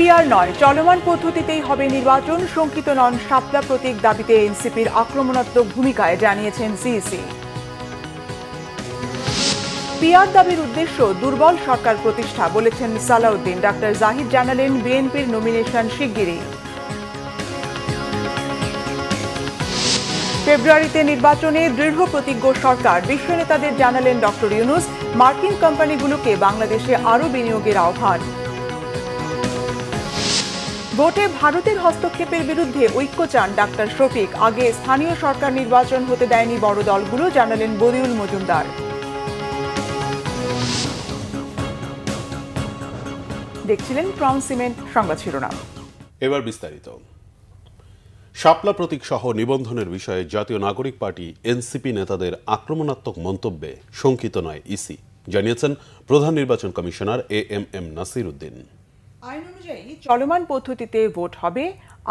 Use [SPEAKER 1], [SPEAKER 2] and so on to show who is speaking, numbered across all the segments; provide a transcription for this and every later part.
[SPEAKER 1] PR নয়, চলমান পদ্ধতিতেই হবে নির্বাচন, শঙ্কিত নন শাপলা প্রতীক দাবিতে এনসিপির আক্রমণাত্মক ভূমিকায় জানিয়েছেন সিইসি। পিআর দাবির উদ্দেশ্য দুর্বল সরকার প্রতিষ্ঠা বলেছেন সালাউদ্দিন। ডাক্তার জাহিদ জানালেন বিএনপির নমিনেশন শিগগিরই। ফেব্রুয়ারিতে নির্বাচনে দৃঢ় প্রতিজ্ঞ সরকার, বিশ্ব নেতাদের জানালেন ডক্টর ইউনূস। মার্কিন কোম্পানিগুলোকে বাংলাদেশে আরও বিনিয়োগের আহ্বান। ভোটে ভারতের হস্তক্ষেপের বিরুদ্ধে ঐক্য চান ডাক্তার শফিক। আগে স্থানীয় সরকার নির্বাচন হতে দেয়নি বড় দলগুলো, জানালেন বদিউল মজুমদার। দেখছিলেন ক্রাউন সিমেন্ট সংবাদ শিরোনাম।
[SPEAKER 2] এবার বিস্তারিত। শাপলা প্রতীক সহ নিবন্ধনের বিষয়ে জাতীয় নাগরিক পার্টি এনসিপি নেতাদের আক্রমণাত্মক মন্তব্যে শঙ্কিত নয় ইসি, জানিয়েছেন প্রধান নির্বাচন কমিশনার এএমএম নাসির উদ্দিন।
[SPEAKER 1] আইন অনুযায়ী চলমান পদ্ধতিতে ভোট হবে,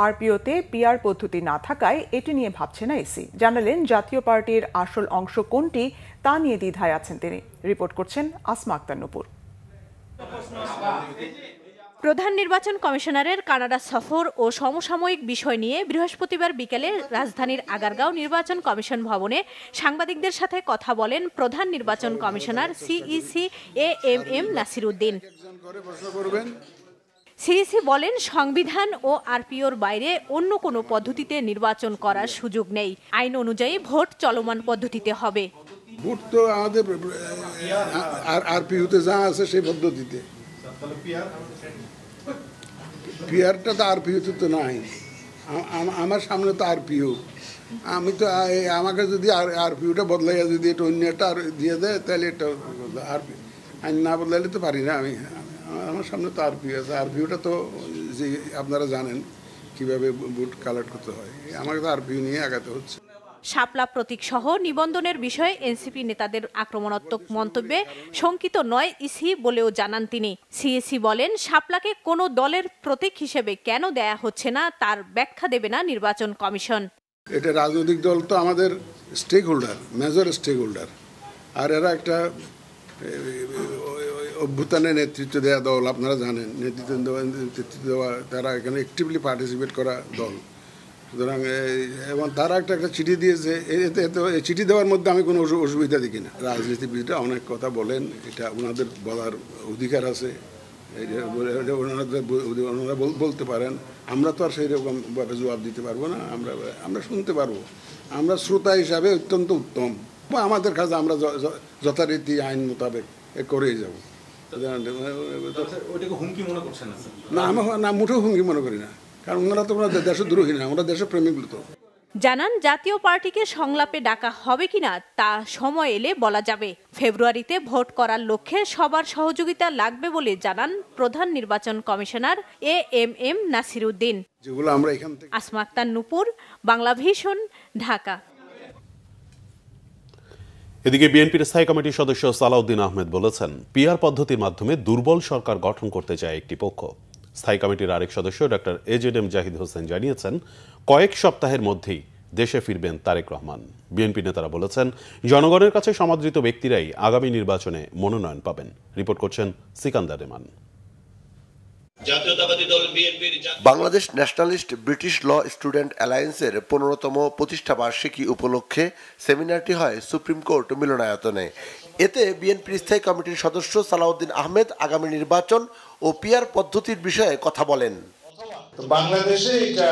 [SPEAKER 1] আরপিওতে পিআর পদ্ধতি না থাকায় এটি নিয়ে ভাবছে না ইসি। জানালেন জাতীয় পার্টির আসল অংশ কোনটি তা নিয়ে দ্বিধায় আছেন তিনি। রিপোর্ট করছেন আসমা আক্তার নূপুর।
[SPEAKER 3] প্রধান নির্বাচন কমিশনারের কানাডা সফর ও সমসাময়িক বিষয় নিয়ে বৃহস্পতিবার বিকেলে রাজধানীর আগারগাঁও নির্বাচন কমিশন ভবনে সাংবাদিকদের সাথে কথা বলেন প্রধান নির্বাচন commissioner CEC AMM Nasir Uddin. CEC বলেন, সংবিধান ও আরপিওর বাইরে অন্য কোনো পদ্ধতিতে নির্বাচন করার সুযোগ নেই। আইন অনুযায়ী ভোট চলমান পদ্ধতিতে হবে।
[SPEAKER 4] ভোট তো আমাদের আরপিওতে যা আছে সেই পদ্ধতিতে। পিআরটা তো আরপিওতে তো নাই। আমার সামনে তো আরপিও। আমি তো আমাকে যদি আরপিওটা বদলাইয়া যদি এটা অন্য একটা দিয়ে দেয় তাহলে এটা আরপি আইন না বদলাইলে তো পারি না। আমার সামনে তো আরপিও আছে। আরপিওটা তো যে আপনারা জানেন কিভাবে ভোট কালেক্ট করতে হয়, আমাকে তো আরপিও নিয়ে আগাতে হচ্ছে।
[SPEAKER 3] শাপলা প্রতীক সহ নিবন্ধনের বিষয়ে এনসিপি নেতাদের আক্রমণাত্মক মন্তব্যে শঙ্কিত নয় ইসি বলেও জানান তিনি। সিএসি বলেন, শাপলাকে কোনো দলের প্রতীক হিসেবে কেন দেয়া হচ্ছে না তার ব্যাখ্যা দেবে না নির্বাচন কমিশন।
[SPEAKER 4] এটা রাজনৈতিক দল তো আমাদের stakeholder, major stakeholder, আর এরা একটা অভ্যুত্থানের নেতৃত্ব দেওয়া দল, আপনারা জানেন। নেতৃত্ব দেওয়া, তারা এখানে অ্যাক্টিভলি পার্টিসিপেট করা দল। সুতরাং এবং তারা একটা চিঠি দিয়েছে। এই চিঠি দেওয়ার মধ্যে আমি কোনো অসুবিধা দেখি না। রাজনীতিবিদরা অনেক কথা বলেন, এটা ওনাদের বলার অধিকার আছে, ওনারা বলতে পারেন। আমরা তো আর সেই রকমভাবে জবাব দিতে পারবো না। আমরা শুনতে পারবো। আমরা শ্রোতা হিসাবে অত্যন্ত উত্তম, আমাদের কাছে আমরা যথারীতি আইন মোতাবেক করেই যাব। না, মুঠেও হুমকি মনে করি না, কারণ ওনারা তো ওনাদের দেশদ্রোহী না, ওনারা দেশপ্রেমিক তো।
[SPEAKER 3] জানান, জাতীয় পার্টিকে সংলাপে ডাকা হবে কিনা তা সময় এলে বলা যাবে। ফেব্রুয়ারিতে ভোট করার লক্ষ্যে সবার সহযোগিতা লাগবে বলে জানান প্রধান নির্বাচন কমিশনার এএমএম নাসির উদ্দিন। আসমা আক্তার নূপুর, বাংলা ভিশন, ঢাকা।
[SPEAKER 2] এদিকে বিএনপির স্থায়ী কমিটির সদস্য সালাউদ্দিন আহমেদ বলেছেন, পিআর পদ্ধতির মাধ্যমে দুর্বল সরকার গঠন করতে চায় একটি পক্ষ। স্থায়ী কমিটির আরেক সদস্য ডক্টর এজেডএম জাহিদ হোসেন জানিয়েছেন, কয়েক সপ্তাহের মধ্যেই দেশে ফিরবেন তারেক রহমান। বিএনপি নেতারা বলেছেন, জনগণের কাছে সমাদৃত ব্যক্তিরাই আগামী নির্বাচনে মনোনয়ন পাবেন। রিপোর্ট করছেন Sikandar Rahman.
[SPEAKER 5] Bangladesh nationalist British law student অ্যালায়েন্সের 15তম প্রতিষ্ঠা বার্ষিকী উপলক্ষে সেমিনারটি হয় সুপ্রিম কোর্ট মিলনায়তনে। এতে বিএনপির স্থায়ী কমিটির সদস্য সালাউদ্দিন আহমেদ আগামী নির্বাচন ও পিআর পদ্ধতির বিষয়ে কথা বলেন।
[SPEAKER 6] বাংলাদেশে এটা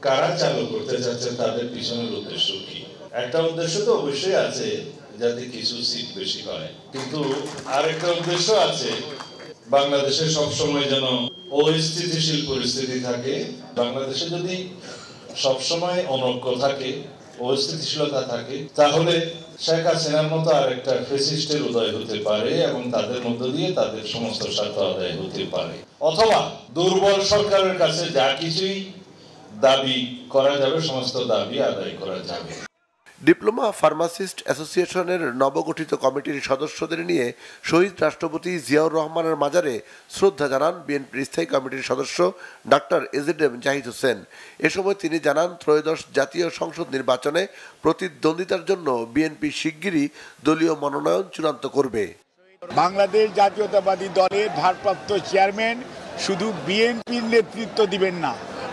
[SPEAKER 6] কারা চালু করতে যাচ্ছে, তাদের পিছনের উদ্দেশ্য কি? একটা উদ্দেশ্য তো অবশ্যই আছে যাতে কিছু সিট বেশি হয়, কিন্তু আরেকটা উদ্দেশ্য আছে বাংলাদেশে সবসময় যেন অস্থিতিশীল পরিস্থিতি থাকে। বাংলাদেশে যদি সবসময় অনৈক্য থাকে, অস্থিতিশীলতা থাকে, তাহলে শেখ হাসিনার মতো আরেকটা ফ্যাসিস্টের উদয় হতে পারে এবং তাদের মধ্য দিয়ে তাদের সমস্ত স্বার্থ আদায় হতে পারে। অথবা দুর্বল সরকারের কাছে যা কিছুই দাবি করা যাবে, সমস্ত দাবি আদায় করা যাবে।
[SPEAKER 5] ডিপ্লোমা ফার্মাসিস্ট অ্যাসোসিয়েশনের নবগঠিত কমিটির সদস্যদের নিয়ে শহীদ রাষ্ট্রপতি জিয়াউর রহমানের মাজারে শ্রদ্ধা জানান বিএনপির স্থায়ী কমিটির সদস্য ডাক্তার এজেডএম জাহিদ হোসেন। এ সময় তিনি জানান, ত্রয়োদশ জাতীয় সংসদ নির্বাচনে প্রতিদ্বন্দ্বিতার জন্য বিএনপি শিগগিরই দলীয় মনোনয়ন চূড়ান্ত করবে।
[SPEAKER 7] বাংলাদেশ জাতীয়তাবাদী দলের ভারপ্রাপ্ত চেয়ারম্যান শুধু বিএনপির নেতৃত্ব দিবেন না,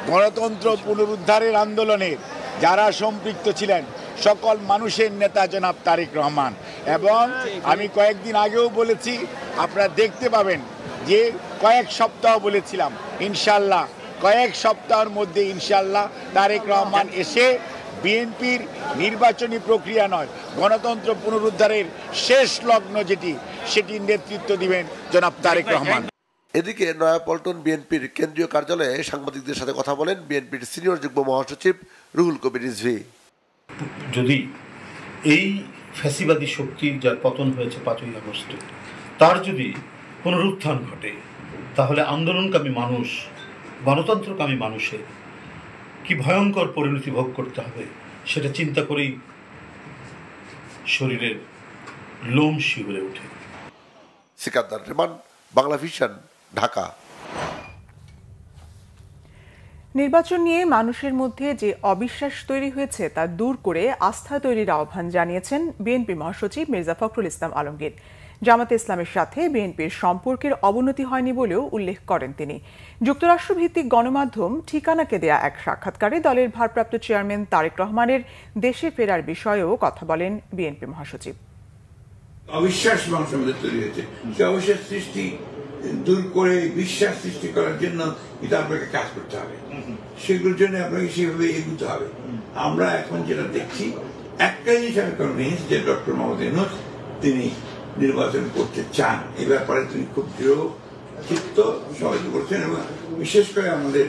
[SPEAKER 7] গণতন্ত্র পুনরুদ্ধারের আন্দোলনের যারা সম্পৃক্ত ছিলেন সকল মানুষের নেতা জনাব তারেক রহমান। এবং আমি কয়েকদিন আগেও বলেছি, আপনারা দেখতে পাবেন যে কয়েক সপ্তাহ বলেছিলাম, ইনশাল্লাহ কয়েক সপ্তাহের মধ্যে ইনশাল্লাহ তারেক রহমান এসে বিএনপির নির্বাচনী প্রক্রিয়া নয়, গণতন্ত্র পুনরুদ্ধারের শেষ লগ্ন সেটির নেতৃত্ব দিবেন জনাব তারেক রহমান।
[SPEAKER 5] এদিকে নয়াপল্টন বিএনপির কেন্দ্রীয় কার্যালয়ে সাংবাদিকদের সাথে কথা বলেন বিএনপির সিনিয়র যুগ্ম মহাসচিব রুহুল কবির রিজভী।
[SPEAKER 8] যদি এই ফ্যাসিবাদী শক্তির যার পতন হয়েছে 5ই আগস্টে, তার যদি পুনরুত্থান ঘটে, তাহলে আন্দোলনকামী মানুষ, গণতন্ত্রকামী মানুষের কি ভয়ঙ্কর পরিণতি ভোগ করতে হবে সেটা চিন্তা করেই শরীরের লোম শিউরে ওঠে।
[SPEAKER 5] সিকান্দার রেমান, বাংলা ভিশন, ঢাকা।
[SPEAKER 1] নির্বাচন নিয়ে মানুষের মধ্যে যে অবিশ্বাস তৈরি হয়েছে তা দূর করে আস্থা তৈরির আহ্বান জানিয়েছেন বিএনপি মহাসচিব মির্জা ফখরুল ইসলাম আলমগীর। জামাতে ইসলামের সাথে বিএনপির সম্পর্কের অবনতি হয়নি বলেও উল্লেখ করেন তিনি। যুক্তরাষ্ট্রভিত্তিক গণমাধ্যম ঠিকানাকে দেয়া এক সাক্ষাৎকারে দলের ভারপ্রাপ্ত চেয়ারম্যান তারেক রহমানের দেশে ফেরার বিষয়েও কথা বলেন বিএনপি মহাসচিব।
[SPEAKER 9] অবিশ্বাস মানুষের মধ্যে তৈরি হয়েছে, সে অবিশ্বাস সৃষ্টি দূর করে বিশ্বাস সৃষ্টি করার জন্য এটা আপনাকে কাজ করতে হবে, সেগুলোর জন্য আপনাকে সেভাবে এগোতে হবে। আমরা এখন যেটা দেখছি, একটা জিনিস আমি কনভিন্স যে ডক্টর মোহাম্মদ ইউনূস তিনি নির্বাচন করতে চান, এই ব্যাপারে তিনি খুব দৃঢ় চিত্ত সহযোগিতা করছেন। এবং বিশেষ করে আমাদের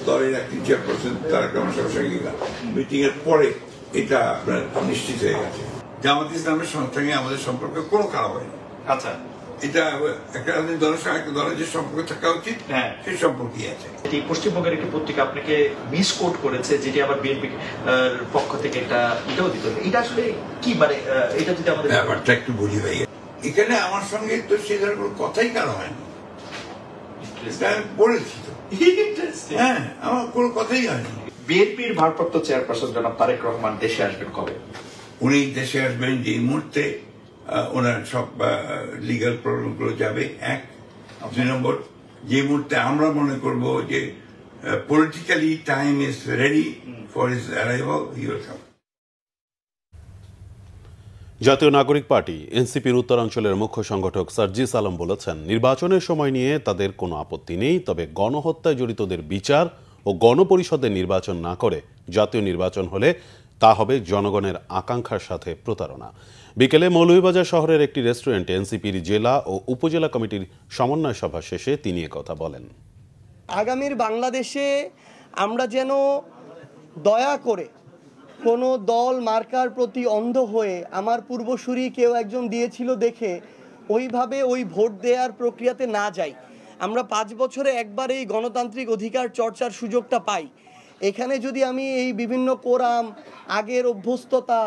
[SPEAKER 9] দলের একটি চেয়ারপারসন তারেক রহমান সাহেবের মিটিং এর পরে এটা আপনার নিশ্চিত হয়ে গেছে। জামাত ইসলামের সঙ্গে আমাদের সম্পর্ক কোনো খারাপ হয়নি। আচ্ছা, এটা একটা দলের সঙ্গে একটা দলের যে সম্পর্ক থাকা উচিত সেই সম্পর্কই আছে।
[SPEAKER 10] পশ্চিমবঙ্গের একটি পত্রিকা আপনাকে মিসকোট করেছে, যেটি আবার বিএনপি পক্ষ থেকে একটা এটাও দিতে হবে। এটা আসলে কি, মানে এটা যদি আমাদের
[SPEAKER 9] ব্যাপারটা একটু বলি ভাই, এখানে আমার সঙ্গে তো সে ধরনের কোনো কথাই কারো হয়নি, আমি বলেছি তো। হ্যাঁ, আমার কোনো কথাই হয়নি।
[SPEAKER 10] বিএনপির ভারপ্রাপ্ত চেয়ারপারসন জনাব তারেক রহমান দেশে আসবেন কবে?
[SPEAKER 9] উনি দেশে আসবেন যে মুহূর্তে ওনার সব লিগাল প্রবলেমগুলো যাবে, এক। 2 নম্বর, যে মুহূর্তে আমরা মনে করব যে politically time is ready for his arrival, he will come.
[SPEAKER 2] জাতীয় নাগরিক পার্টি এনসিপির উত্তরাঞ্চলের মুখ্য সংগঠক সার্জিস আলম বলেছেন, নির্বাচনের সময় নিয়ে তাদের কোনো আপত্তি নেই, তবে গণহত্যায় জড়িতদের বিচার ও গণপরিষদের নির্বাচন না করে জাতীয় নির্বাচন হলে তা হবে জনগণের আকাঙ্ক্ষার সাথে প্রতারণা। বিকেলে মৌলভীবাজার শহরের একটি রেস্টুরেন্টে এনসিপির জেলা ও উপজেলা কমিটির সমন্বয় সভা শেষে তিনি কথা বলেন।
[SPEAKER 11] আগামীর বাংলাদেশে আমরা যেন দয়া করে কোনো দল মার্কার প্রতি অন্ধ হয়ে, আমার পূর্বসূরি কেউ একজন দিয়েছিল দেখে ওইভাবে ওই ভোট দেওয়ার প্রক্রিয়াতে না যাই। আমরা 5 বছরে একবার এই গণতান্ত্রিক অধিকার চর্চার সুযোগটা পাই। এখানে যদি আমি এই বিভিন্ন কোরাম, আগের অভ্যস্ততা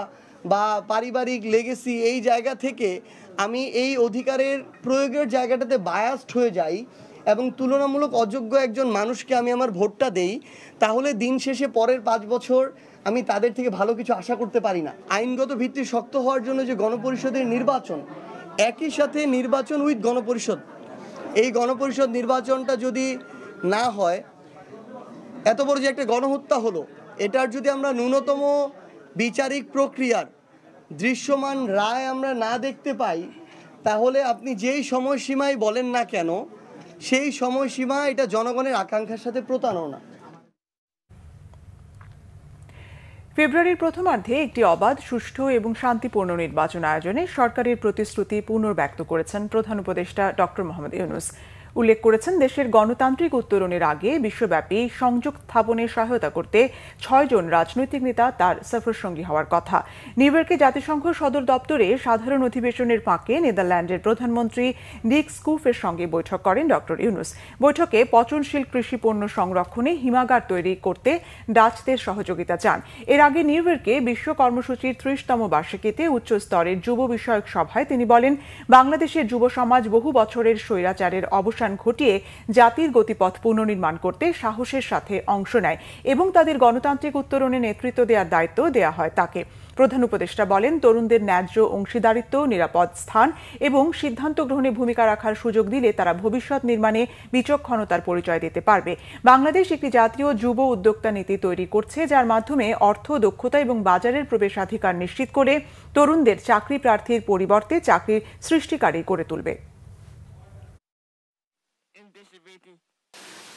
[SPEAKER 11] বা পারিবারিক লেগেসি, এই জায়গা থেকে আমি এই অধিকারের প্রয়োগের জায়গাটাতে বায়াসড হয়ে যাই এবং তুলনামূলক অযোগ্য একজন মানুষকে আমি আমার ভোটটা দেই, তাহলে দিন শেষে পরের 5 বছর আমি তাদের থেকে ভালো কিছু আশা করতে পারি না। আইনগত ভিত্তি শক্ত হওয়ার জন্য যে গণপরিষদের নির্বাচন, একই সাথে নির্বাচন উইথ গণপরিষদ, এই গণপরিষদ নির্বাচনটা যদি না হয়, এত বড় যে একটা গণহত্যা হলো, এটার যদি আমরা ন্যূনতম বিচারিক প্রক্রিয়ার দৃশ্যমান রায় আমরা না দেখতে পাই, তাহলে আপনি যেই সময়সীমায় বলেন না কেন, সেই সময়সীমা এটা জনগণের আকাঙ্ক্ষার সাথে প্রতারণা।
[SPEAKER 1] ফেব্রুয়ারির প্রথমার্ধে একটি অবাধ, সুষ্ঠু এবং শান্তিপূর্ণ নির্বাচন আয়োজনে সরকারের প্রতিশ্রুতি পুনর্ব্যক্ত করেছেন প্রধান উপদেষ্টা ডক্টর মোহাম্মদ ইউনূস। উল্লেখ করেছেন, দেশের গণতান্ত্রিক উত্তরণের আগে বিশ্বব্যাপী সংযোগ স্থাপনে সহায়তা করতে 6 জন রাজনৈতিক নেতা তার সফরসঙ্গী হওয়ার কথা। নিউ ইয়র্কে জাতিসংঘ সদর দপ্তরে সাধারণ অধিবেশনের ফাঁকে নেদারল্যান্ডের প্রধানমন্ত্রী ডিক স্কুফের সঙ্গে বৈঠক করেন ডক্টর ইউনূস। বৈঠকে পচনশীল কৃষি পণ্য সংরক্ষণে হিমাগার তৈরি করতে ডাচদের সহযোগিতা চান। এর আগে নিউ ইয়র্কে বিশ্ব কর্মসূচির 30তম বার্ষিকীতে উচ্চ স্তরের যুব বিষয়ক সভায় তিনি বলেন, বাংলাদেশের যুব সমাজ বহু বছরের স্বৈরাচারের অবসান অবসান ঘটিয়ে জাতির গতিপথ পুনর্নির্মাণ করতে সাহসের সাথে অংশ নেয় এবং তাদের গণতান্ত্রিক উত্তরণে নেতৃত্ব দেওয়ার দায়িত্ব দেয়া হয় তাকে। প্রধান উপদেষ্টা বলেন, তরুণদের ন্যায্য অংশীদারিত্ব, নিরাপদ স্থান এবং সিদ্ধান্ত গ্রহণে ভূমিকা রাখার সুযোগ দিলে তারা ভবিষ্যৎ নির্মাণে বিচক্ষণতার পরিচয় দিতে পারবে। বাংলাদেশ একটি জাতীয় যুব উদ্যোক্তা নীতি তৈরি করছে, যার মাধ্যমে অর্থ, দক্ষতা এবং বাজারের প্রবেশাধিকার নিশ্চিত করে তরুণদের চাকরি প্রার্থীর পরিবর্তে চাকরির সৃষ্টিকারী করে তুলবে।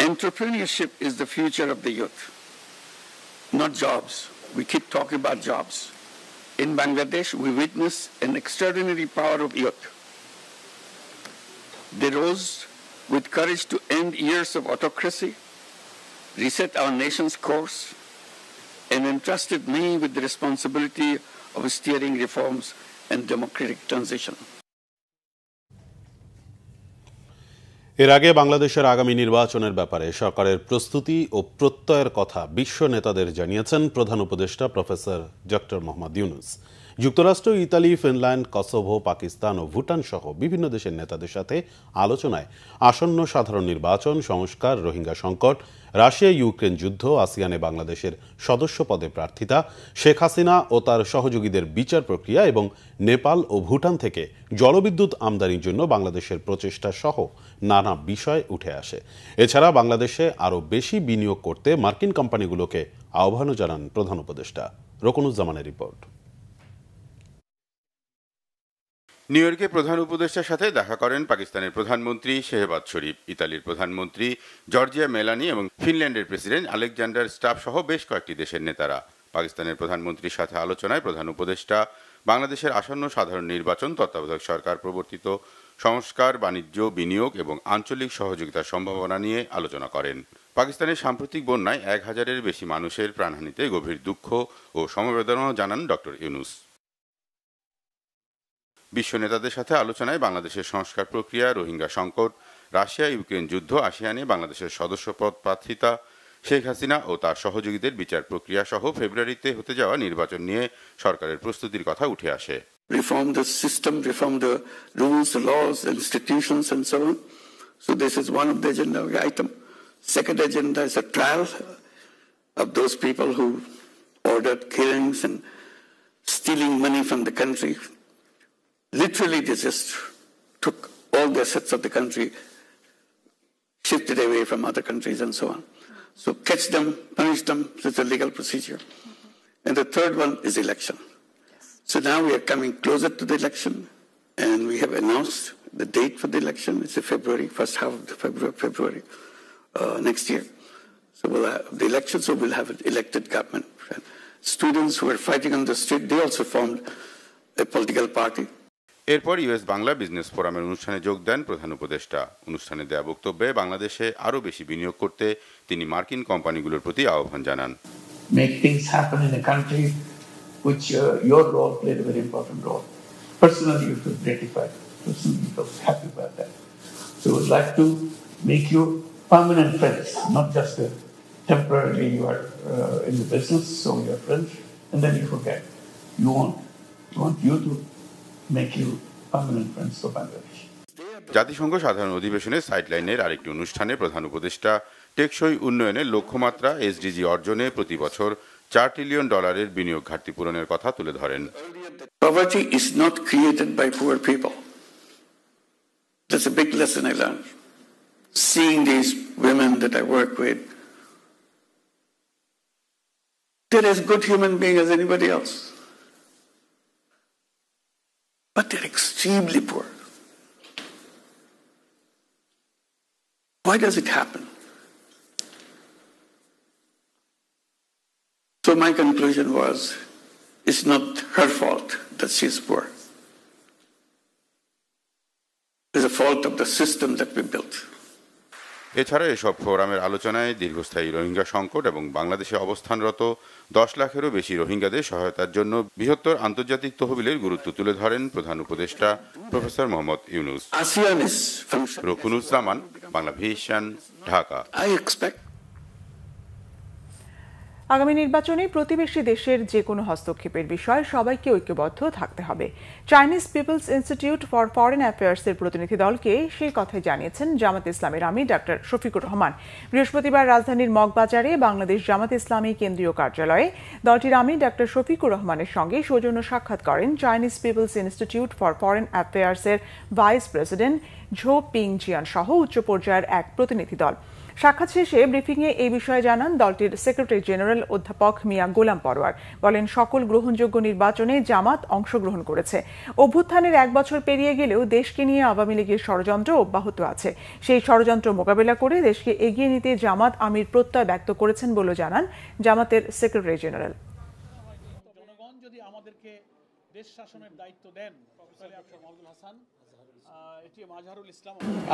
[SPEAKER 12] Entrepreneurship is the future of the youth, not jobs. We keep talking about jobs. In Bangladesh, we witness an extraordinary power of youth. They rose with courage to end years of autocracy, reset our nation's course, and entrusted me with the responsibility of steering reforms and democratic transition.
[SPEAKER 2] এর আগে বাংলাদেশের আগামী নির্বাচনের ব্যাপারে সরকারের প্রস্তুতি ও প্রত্যয়ের কথা বিশ্ব নেতাদের জানিয়েছেন প্রধান উপদেষ্টা প্রফেসর ডক্টর মোহাম্মদ ইউনূস। যুক্তরাষ্ট্র, ইতালি, ফিনল্যান্ড, কসোভো, পাকিস্তান ও ভুটান সহ বিভিন্ন দেশের নেতাদের সাথে আলোচনায় আসন্ন সাধারণ নির্বাচন, সংস্কার, রোহিঙ্গা সংকট, রাশিয়া ইউক্রেন যুদ্ধ, আসিয়ানে বাংলাদেশের সদস্য পদে প্রার্থিতা, শেখ হাসিনা ও তার সহযোগীদের বিচার প্রক্রিয়া এবং নেপাল ও ভুটান থেকে জলবিদ্যুৎ আমদানির জন্য বাংলাদেশের প্রচেষ্টা সহ নানা বিষয় উঠে আসে। এছাড়া বাংলাদেশে আরও বেশি বিনিয়োগ করতে মার্কিন কোম্পানিগুলোকে আহ্বানও জানান প্রধান উপদেষ্টা। রকনুজ্জামানের রিপোর্ট।
[SPEAKER 13] নিউ ইয়র্কে প্রধান উপদেষ্টার সাথে দেখা করেন পাকিস্তানের প্রধানমন্ত্রী শেহবাজ শরীফ, ইতালির প্রধানমন্ত্রী জর্জিয়া মেলানি এবং ফিনল্যান্ডের প্রেসিডেন্ট আলেকজান্ডার স্টাব সহ বেশ কয়েকটি দেশের নেতারা। পাকিস্তানের প্রধানমন্ত্রীর সাথে আলোচনায় প্রধান উপদেষ্টা বাংলাদেশের আসন্ন সাধারণ নির্বাচন, তত্ত্বাবধায়ক সরকার প্রবর্তিত সংস্কার, বাণিজ্য, বিনিয়োগ এবং আঞ্চলিক সহযোগিতার সম্ভাবনা নিয়ে আলোচনা করেন। পাকিস্তানের সাম্প্রতিক বন্যায় 1000-এর বেশি মানুষের প্রাণহানিতে গভীর দুঃখ ও সমবেদনা জানান ডক্টর ইউনূস। বিশ্ব নেতাদের সাথে আলোচনায় বাংলাদেশের সংস্কার প্রক্রিয়া, রোহিঙ্গা সংকট, রাশিয়া ইউক্রেন যুদ্ধ, আসিয়ানে বাংলাদেশের সদস্যপদ প্রার্থিতা, শেখ হাসিনা ও তার সহযোগীদের বিচার প্রক্রিয়া সহ ফেব্রুয়ারিতে হতে যাওয়া নির্বাচন নিয়ে সরকারের প্রস্তুতির কথা উঠে আসে।
[SPEAKER 12] Reform the system, reform the rules, the laws, institutions and so on. So this is one of the agenda item. Second agenda is a trial of those people who ordered killings and stealing money from the country. Literally, they just took all the assets of the country, shifted away from other countries and so on. So catch them, punish them, it's a legal procedure. And the third one is election. So now we are coming closer to the election, and we have announced the date for the election. It's in February, first half of the February next year. So we'll have the election, so we'll have an elected government. Students who are fighting on the street, they also formed a political party.
[SPEAKER 13] এরপর US Bangla business ফোরামের অনুষ্ঠানে যোগ দেন প্রধান উপদেষ্টা। অনুষ্ঠানে দেয়া বক্তব্যে বাংলাদেশে আরও বেশি বিনিয়োগ করতে তিনি মার্কিন কোম্পানিগুলোর প্রতি আহ্বান জানান।
[SPEAKER 12] Make things happen in a country which your role played a very important role. Personally, you feel gratified. Personally, you feel happy about that. So we would like to make you permanent friends, not just temporarily you are in the business, so you are friends, and then you forget. We want you to make you permanent friends for Bangladesh.
[SPEAKER 13] জাতিসংঘ সাধারণ অধিবেশনে সাইডলাইনের আরেকটি অনুষ্ঠানে প্রধান উপদেষ্টা টেকসই উন্নয়নের লক্ষ্যমাত্রা এসডিজি অর্জনে প্রতি বছর $4 ট্রিলিয়ন বিনিয়োগ ঘাটতি পূরণের কথা তুলে ধরেন।
[SPEAKER 12] Poverty is not created by poor people. That's a big lesson I learned. Seeing these women that I work with, they're as good human beings as anybody else. But they're extremely poor. Why does it happen? So my conclusion was, it's not her fault that she's poor. It's a fault of the system that we built.
[SPEAKER 13] এছাড়া এসব ফোরামের আলোচনায় দীর্ঘস্থায়ী রোহিঙ্গা সংকট এবং বাংলাদেশে অবস্থানরত 10 লাখেরও বেশি রোহিঙ্গাদের সহায়তার জন্য বৃহত্তর আন্তর্জাতিক তহবিলের গুরুত্ব তুলে ধরেন প্রধান উপদেষ্টা প্রফেসর মোহাম্মদ ইউনূস। রকনুজ্জামান, বাংলা ভিশন, ঢাকা।
[SPEAKER 1] আগামী নির্বাচনে প্রতিবেশী দেশের যে কোনো হস্তক্ষেপের বিষয়ে সবাইকে ঐক্যবদ্ধ থাকতে হবে। Chinese people's institute for foreign অ্যাফেয়ার্সের প্রতিনিধি দলকে সেই কথাই জানিয়েছেন জামাত ইসলামের আমির ডক্টর শফিকুর রহমান। বৃহস্পতিবার রাজধানীর মগবাজারে বাংলাদেশ জামাত ইসলামী কেন্দ্রীয় কার্যালয়ে দলটির আমির ডক্টর শফিকুর রহমানের সঙ্গে সৌজন্য সাক্ষাৎ করেন Chinese people's institute for foreign অ্যাফেয়ার্সের vice president Zhou Ping Jian সহ উচ্চ পর্যায়ের এক প্রতিনিধি দল। সাক্ষাৎ শেষে ব্রিফিংয়ে এই বিষয়ে জানান দলটির সেক্রেটারি জেনারেল অধ্যাপক মিয়া গোলাম পরোয়ার। বলেন, সকল গ্রহণযোগ্য নির্বাচনে জামাত অংশগ্রহণ করেছে। অভ্যুত্থানের 1 বছর পেরিয়ে গেলেও দেশকে নিয়ে আওয়ামী লীগের ষড়যন্ত্র অব্যাহত আছে। সেই ষড়যন্ত্র মোকাবেলা করে দেশকে এগিয়ে নিতে জামাত আমির প্রত্যয় ব্যক্ত করেছেন বলে জানান জামাতের সেক্রেটারি জেনারেল।
[SPEAKER 14] জনগণ যদি আমাদেরকে দেশ শাসনের দায়িত্ব দেন,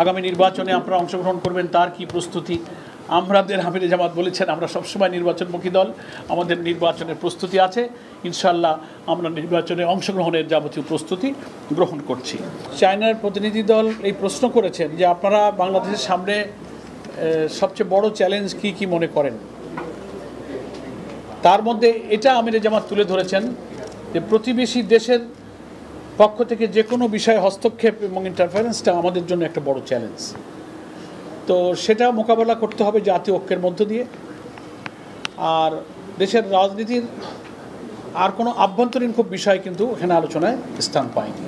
[SPEAKER 14] আগামী নির্বাচনে আপনারা অংশগ্রহণ করবেন, তার কি প্রস্তুতি? আমাদের আমিরে জামাত বলেছেন আমরা সবসময় নির্বাচনমুখী দল, আমাদের নির্বাচনের প্রস্তুতি আছে, ইনশাল্লাহ আমরা নির্বাচনে অংশগ্রহণের যাবতীয় প্রস্তুতি গ্রহণ করছি। চায়নার প্রতিনিধি দল এই প্রশ্ন করেছেন যে আপনারা বাংলাদেশের সামনে সবচেয়ে বড় চ্যালেঞ্জ কি কি মনে করেন। তার মধ্যে এটা আমিরে জামাত তুলে ধরেছেন যে প্রতিবেশী দেশের পক্ষ থেকে যে কোনো বিষয়ে হস্তক্ষেপ এবং ইন্টারফারেন্সটা আমাদের জন্য একটা বড় চ্যালেঞ্জ। তো সেটা মোকাবেলা করতে হবে জাতীয় ঐক্যের মধ্য দিয়ে। আর দেশের রাজনীতির আর কোনো আভ্যন্তরীণ খুব বিষয় কিন্তু এখানে আলোচনায় স্থান পায়নি।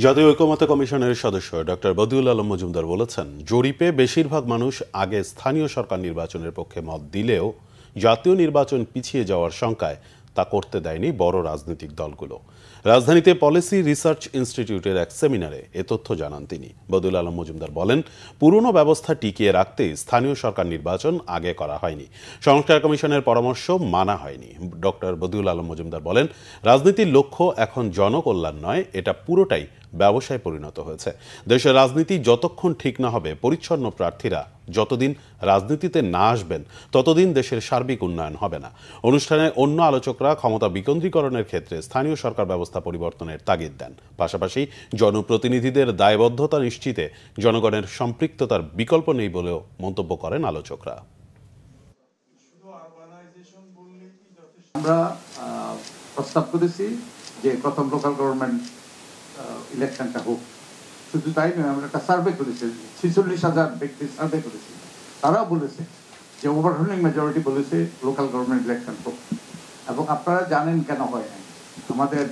[SPEAKER 2] জাতীয় ঐকমত্য কমিশনের সদস্য ডক্টর বদিউল আলম মজুমদার বলেছেন, জরিপে বেশিরভাগ মানুষ আগে স্থানীয় সরকার নির্বাচনের পক্ষে মত দিলেও জাতীয় নির্বাচন পিছিয়ে যাওয়ার শঙ্কায় তা করতে দেয়নি বড় রাজনৈতিক দলগুলো। রাজধানীতে পলিসি রিসার্চ ইনস্টিটিউটের এক সেমিনারে এ তথ্য জানান তিনি। বদিউল আলম মজুমদার বলেন, পুরনো ব্যবস্থা টিকিয়ে রাখতে স্থানীয় সরকার নির্বাচন আগে করা হয়নি, সংস্কার কমিশনের পরামর্শ মানা হয়নি। ডক্টর বদিউল আলম মজুমদার বলেন, রাজনীতির লক্ষ্য এখন জনকল্যাণ নয়, এটা পুরোটাই ব্যবসায় পরিণত হয়েছে। দেশের রাজনীতি যতক্ষণ ঠিক না হবে, পরিচ্ছন্ন প্রার্থীরা যতদিন রাজনীতিতে না আসবেন, ততদিন দেশের সার্বিক উন্নয়ন হবে না। অনুষ্ঠানে অন্য আলোচকরা ক্ষমতা বিকেন্দ্রীকরণের ক্ষেত্রে স্থানীয় সরকার ব্যবস্থা পরিবর্তনের তাগিদ দেন। পাশাপাশি জনপ্রতিনিধিদের দায়বদ্ধতা নিশ্চিতে জনগণের সম্পৃক্ততার বিকল্প নেই বলেও মন্তব্য করেন আলোচকরা।
[SPEAKER 15] আমরা প্রস্তাব করেছি যে প্রথম লোকাল গভর্নমেন্ট ইলেকশনটা হোক। শুধু তাই নয়, আমরা একটা সার্ভে করেছি, 46,000 ব্যক্তি সার্ভে করেছি। তারাও বলেছে যে ওভারওয়েলমিং মেজরিটি বলেছে লোকাল গভর্নমেন্ট ইলেকশন হোক। এবং আপনারা জানেন কেন হয় না, আমাদের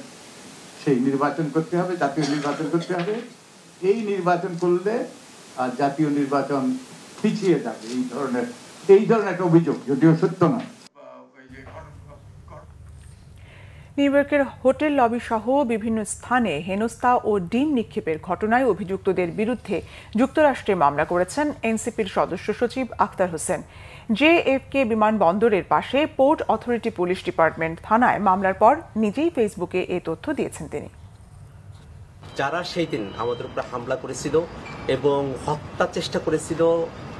[SPEAKER 15] সেই নির্বাচন করতে হবে, জাতীয় নির্বাচন করতে হবে। এই নির্বাচন করলে জাতীয় নির্বাচন পিছিয়ে যাবে, এই ধরনের একটা অভিযোগ, যদিও সত্য নয়।
[SPEAKER 1] নিউ ইয়র্কের হোটেল লবি সহ বিভিন্ন স্থানে হেনস্থা ও ডিম নিক্ষেপের ঘটনায় অভিযুক্তদের বিরুদ্ধে যুক্তরাষ্ট্রে মামলা করেছেন এনসিপির সদস্য সচিব আখতার হোসেন। জেএফকে বিমানবন্দরের পাশে পোর্ট অথরিটি পুলিশ ডিপার্টমেন্ট থানায় মামলার পর নিজেই ফেসবুকে এ তথ্য দিয়েছেন তিনি।
[SPEAKER 16] যারা সেই দিন আমাদের উপরে হামলা করেছিল এবং হত্যা চেষ্টা করেছিল,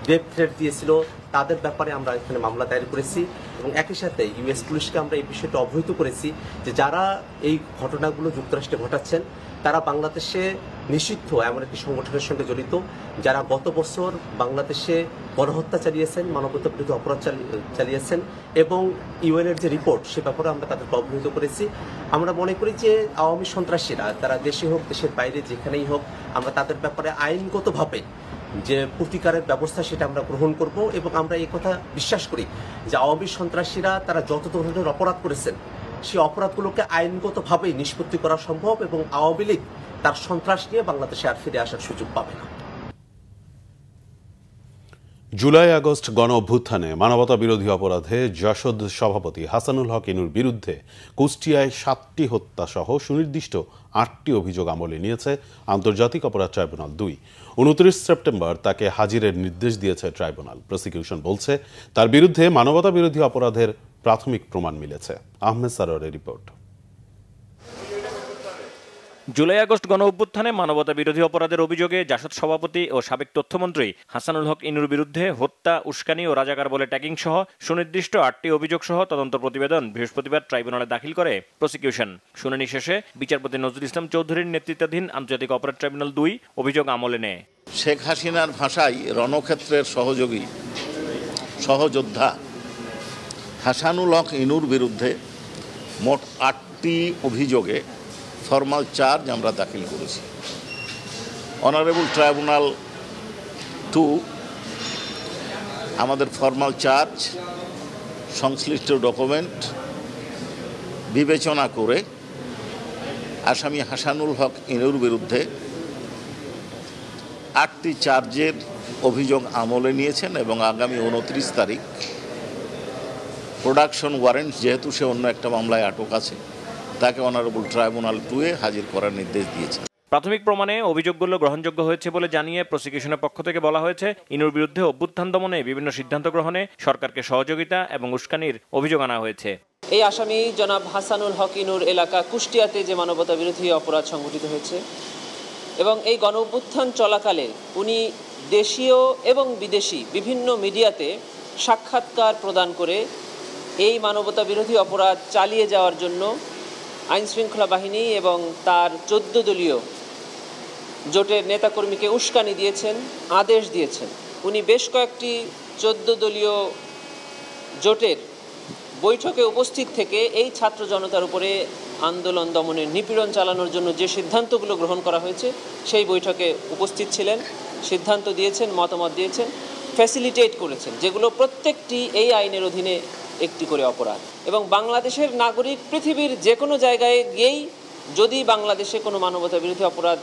[SPEAKER 16] ডেথ থ্রেট দিয়েছিল, তাদের ব্যাপারে আমরা এখানে মামলা দায়ের করেছি এবং একই সাথে ইউএস পুলিশকে আমরা এই বিষয়টা অবহিত করেছি যে যারা এই ঘটনাগুলো যুক্তরাষ্ট্রে ঘটাচ্ছেন তারা বাংলাদেশে নিষিদ্ধ এমন একটি সংগঠনের সঙ্গে জড়িত, যারা গত বছর বাংলাদেশে গণহত্যা চালিয়েছেন, মানবতা বিরোধী অপরাধ চালিয়েছেন এবং ইউএনের যে রিপোর্ট সে ব্যাপারে আমরা তাদেরকে অবহিত করেছি। আমরা মনে করি যে আওয়ামী সন্ত্রাসীরা তারা দেশে হোক দেশের বাইরে যেখানেই হোক, আমরা তাদের ব্যাপারে আইনগতভাবে যে প্রতিকারের ব্যবস্থা সেটা আমরা গ্রহণ করব এবং আমরা এই কথা বিশ্বাস করি যে আওয়ামী সন্ত্রাসীরা তারা যত ধরনের অপরাধ করেছেন সেই অপরাধগুলোকে আইনগতভাবেই নিষ্পত্তি করা সম্ভব এবং আওয়ামী লীগ তার সন্ত্রাস নিয়ে বাংলাদেশে আর ফিরে আসার সুযোগ পাবে না।
[SPEAKER 2] জুলাই আগস্ট গণ অভ্যুত্থানে মানবতা বিরোধী অপরাধে জাসদ সভাপতি হাসানুল হক ইনুর বিরুদ্ধে কুষ্টিয়ায় 7টি হত্যা সহ সুনির্দিষ্ট 8টি অভিযোগ আমলে নিয়েছে আন্তর্জাতিক অপরাধ ট্রাইব্যুনাল 2। 29 সেপ্টেম্বর তাকে হাজিরের নির্দেশ দিয়েছে ট্রাইব্যুনাল। প্রসিকিউশন বলছে তার বিরুদ্ধে মানবতা বিরোধী অপরাধের প্রাথমিক প্রমাণ মিলেছে। আহমেদ সারোয়ারের রিপোর্ট।
[SPEAKER 17] জুলাই আগস্ট গণ অভ্যুত্থানে মানবতা বিরোধী অপরাধের অভিযোগে জাসদ সভাপতি ও সাবেক তথ্যমন্ত্রী হাসানুল হক ইনুর বিরুদ্ধে হত্যা, উস্কানি ও রাজাকার বলে ট্যাগিং সহ সুনির্দিষ্ট 8টি অভিযোগ সহ তদন্ত প্রতিবেদন বৃহস্পতিবার ট্রাইব্যুনালে দাখিল করে প্রসিকিউশন। শুনানি শেষে বিচারপতি নজরুল ইসলাম চৌধুরীর নেতৃত্বাধীন আন্তর্জাতিক অপরাধ ট্রাইব্যুনাল 2 অভিযোগ আমলে নেয়।
[SPEAKER 18] শেখ হাসিনার ভাষায় রণক্ষেত্রের সহযোগী সহযোদ্ধা হাসানুল হক ইনুর বিরুদ্ধে মোট 8টি অভিযোগে ফরমাল চার্জ আমরা দাখিল করেছি। অনারেবল ট্রাইব্যুনাল 2 আমাদের ফরমাল চার্জ সংশ্লিষ্ট ডকুমেন্ট বিবেচনা করে আসামি হাসানুল হক ইনুর বিরুদ্ধে 8টি চার্জের অভিযোগ আমলে নিয়েছেন এবং আগামী 29 তারিখ প্রোডাকশন ওয়ারেন্ট, যেহেতু সে অন্য একটা মামলায় আটক আছে, তাকে অনারেবল ট্রাইব্যুনাল 2-এ হাজির করার নির্দেশ দিয়েছে।
[SPEAKER 17] প্রাথমিক প্রমাণে অভিযোগগুলো গ্রহণযোগ্য হয়েছে বলে জানিয়ে প্রসিকিউশনের পক্ষ থেকে বলা হয়েছে, ইনুর বিরুদ্ধে অভ্যুত্থান দমনে বিভিন্ন সিদ্ধান্ত গ্রহণে সরকারকে সহযোগিতা এবং উস্কানির অভিযোগ আনা হয়েছে।
[SPEAKER 19] এই আসামি জনাব হাসানুল হক ইনুর এলাকা কুষ্টিয়াতে যে মানবতা বিরোধী অপরাধ সংঘটিত হয়েছে এবং এই গণ অভ্যুত্থান চলাকালে উনি দেশীয় এবং বিদেশি বিভিন্ন মিডিয়াতে সাক্ষাৎকার প্রদান করে এই মানবতা বিরোধী অপরাধ চালিয়ে যাওয়ার জন্য আইনশৃঙ্খলা বাহিনী এবং তার 14 দলীয় জোটের নেতাকর্মীকে উস্কানি দিয়েছেন, আদেশ দিয়েছেন। উনি বেশ কয়েকটি 14 দলীয় জোটের বৈঠকে উপস্থিত থেকে এই ছাত্র জনতার উপরে আন্দোলন দমনের নিপীড়ন চালানোর জন্য যে সিদ্ধান্তগুলো গ্রহণ করা হয়েছে সেই বৈঠকে উপস্থিত ছিলেন, সিদ্ধান্ত দিয়েছেন, মতামত দিয়েছেন, ফ্যাসিলিটেট করেছেন, যেগুলো প্রত্যেকটি এই আইনের অধীনে একটি করে অপরাধ। এবং বাংলাদেশের নাগরিক পৃথিবীর যে কোনো জায়গায় গিয়েই যদি বাংলাদেশে কোনো মানবতা বিরোধী অপরাধ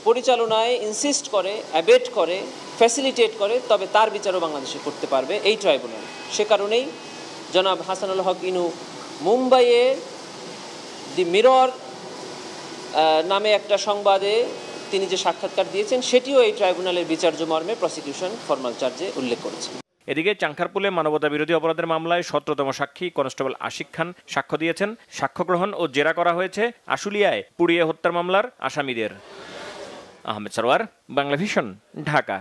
[SPEAKER 19] পরিচালনায় ইনসিস্ট করে, অ্যাবেট করে, ফ্যাসিলিটেট করে, তবে তার বিচারও বাংলাদেশে করতে পারবে এই ট্রাইব্যুনাল। সে কারণেই জনাব হাসানুল হক ইনু মুম্বাইয়ে দি মিরর নামে একটা সংবাদে তিনি যে সাক্ষাৎকার দিয়েছেন সেটিও এই ট্রাইব্যুনালের বিচার্য মর্মে প্রসিকিউশন ফরমাল চার্জে উল্লেখ করেছে।
[SPEAKER 17] এদিকে চাংখারপুলে মানবতা বিরোধী অপরাধের মামলায় 17তম সাক্ষী কনস্টেবল আশিক খান সাক্ষ্য দিয়েছেন। সাক্ষ্য গ্রহণ ও জেরা করা হয়েছে আশুলিয়ায় পুড়িয়ে হত্যার মামলার আসামিদের। আহমেদ সরওয়ার, বাংলা ভিশন, ঢাকা।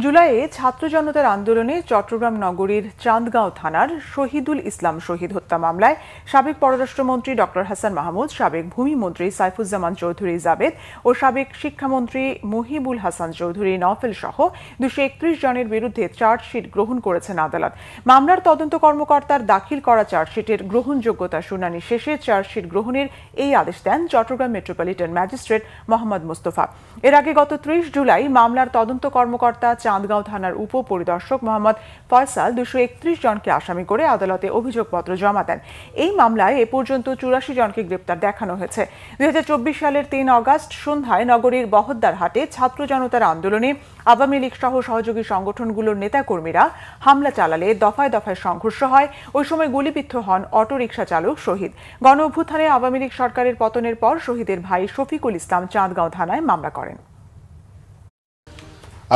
[SPEAKER 1] জুলাইয়ে ছাত্র জনতার আন্দোলনে চট্টগ্রাম নগরীর চান্দগাঁও থানার শহীদুল ইসলাম শহীদ হত্যা মামলায় সাবেক পররাষ্ট্রমন্ত্রী ডক্টর হাসান মাহমুদ, সাবেক ভূমিমন্ত্রী সাইফুজ্জামান চৌধুরী জাবেদ ও সাবেক শিক্ষামন্ত্রী মুহিবুল হাসান চৌধুরী নওফেল সহ 231 জনের বিরুদ্ধে চার্জশিট গ্রহণ করেছেন আদালত। মামলার তদন্ত কর্মকর্তার দাখিল করা চার্জশিটের গ্রহণযোগ্যতা শুনানি শেষে চার্জশিট গ্রহণের এই আদেশ দেন চট্টগ্রাম মেট্রোপলিটন ম্যাজিস্ট্রেট মোহাম্মদ মুস্তফা। এর আগে গত 30 জুলাই মামলার তদন্ত কর্মকর্তা চান্দগাঁও থানার উপপরিদর্শক মোহাম্মদ ফয়সাল 231 জনকে আসামি করে আদালতে অভিযোগপত্র জমা দেন। এই মামলায় এ পর্যন্ত 84 জনকে গ্রেপ্তার দেখানো হয়েছে। 2024 সালের 3 অগস্ট সন্ধ্যায় নগরীর বহদ্দারহাটে ছাত্র জনতার আন্দোলনে আওয়ামী লীগ সহ সহযোগী সংগঠনগুলোর নেতাকর্মীরা হামলা চালালে দফায় দফায় সংঘর্ষ হয়। ওই সময় গুলিবিদ্ধ হন অটোরিকশা চালক শহীদ। গণ অভ্যুত্থানে আওয়ামী লীগ সরকারের পতনের পর শহীদের ভাই শফিকুল ইসলাম চাঁদগাঁও থানায় মামলা করেন।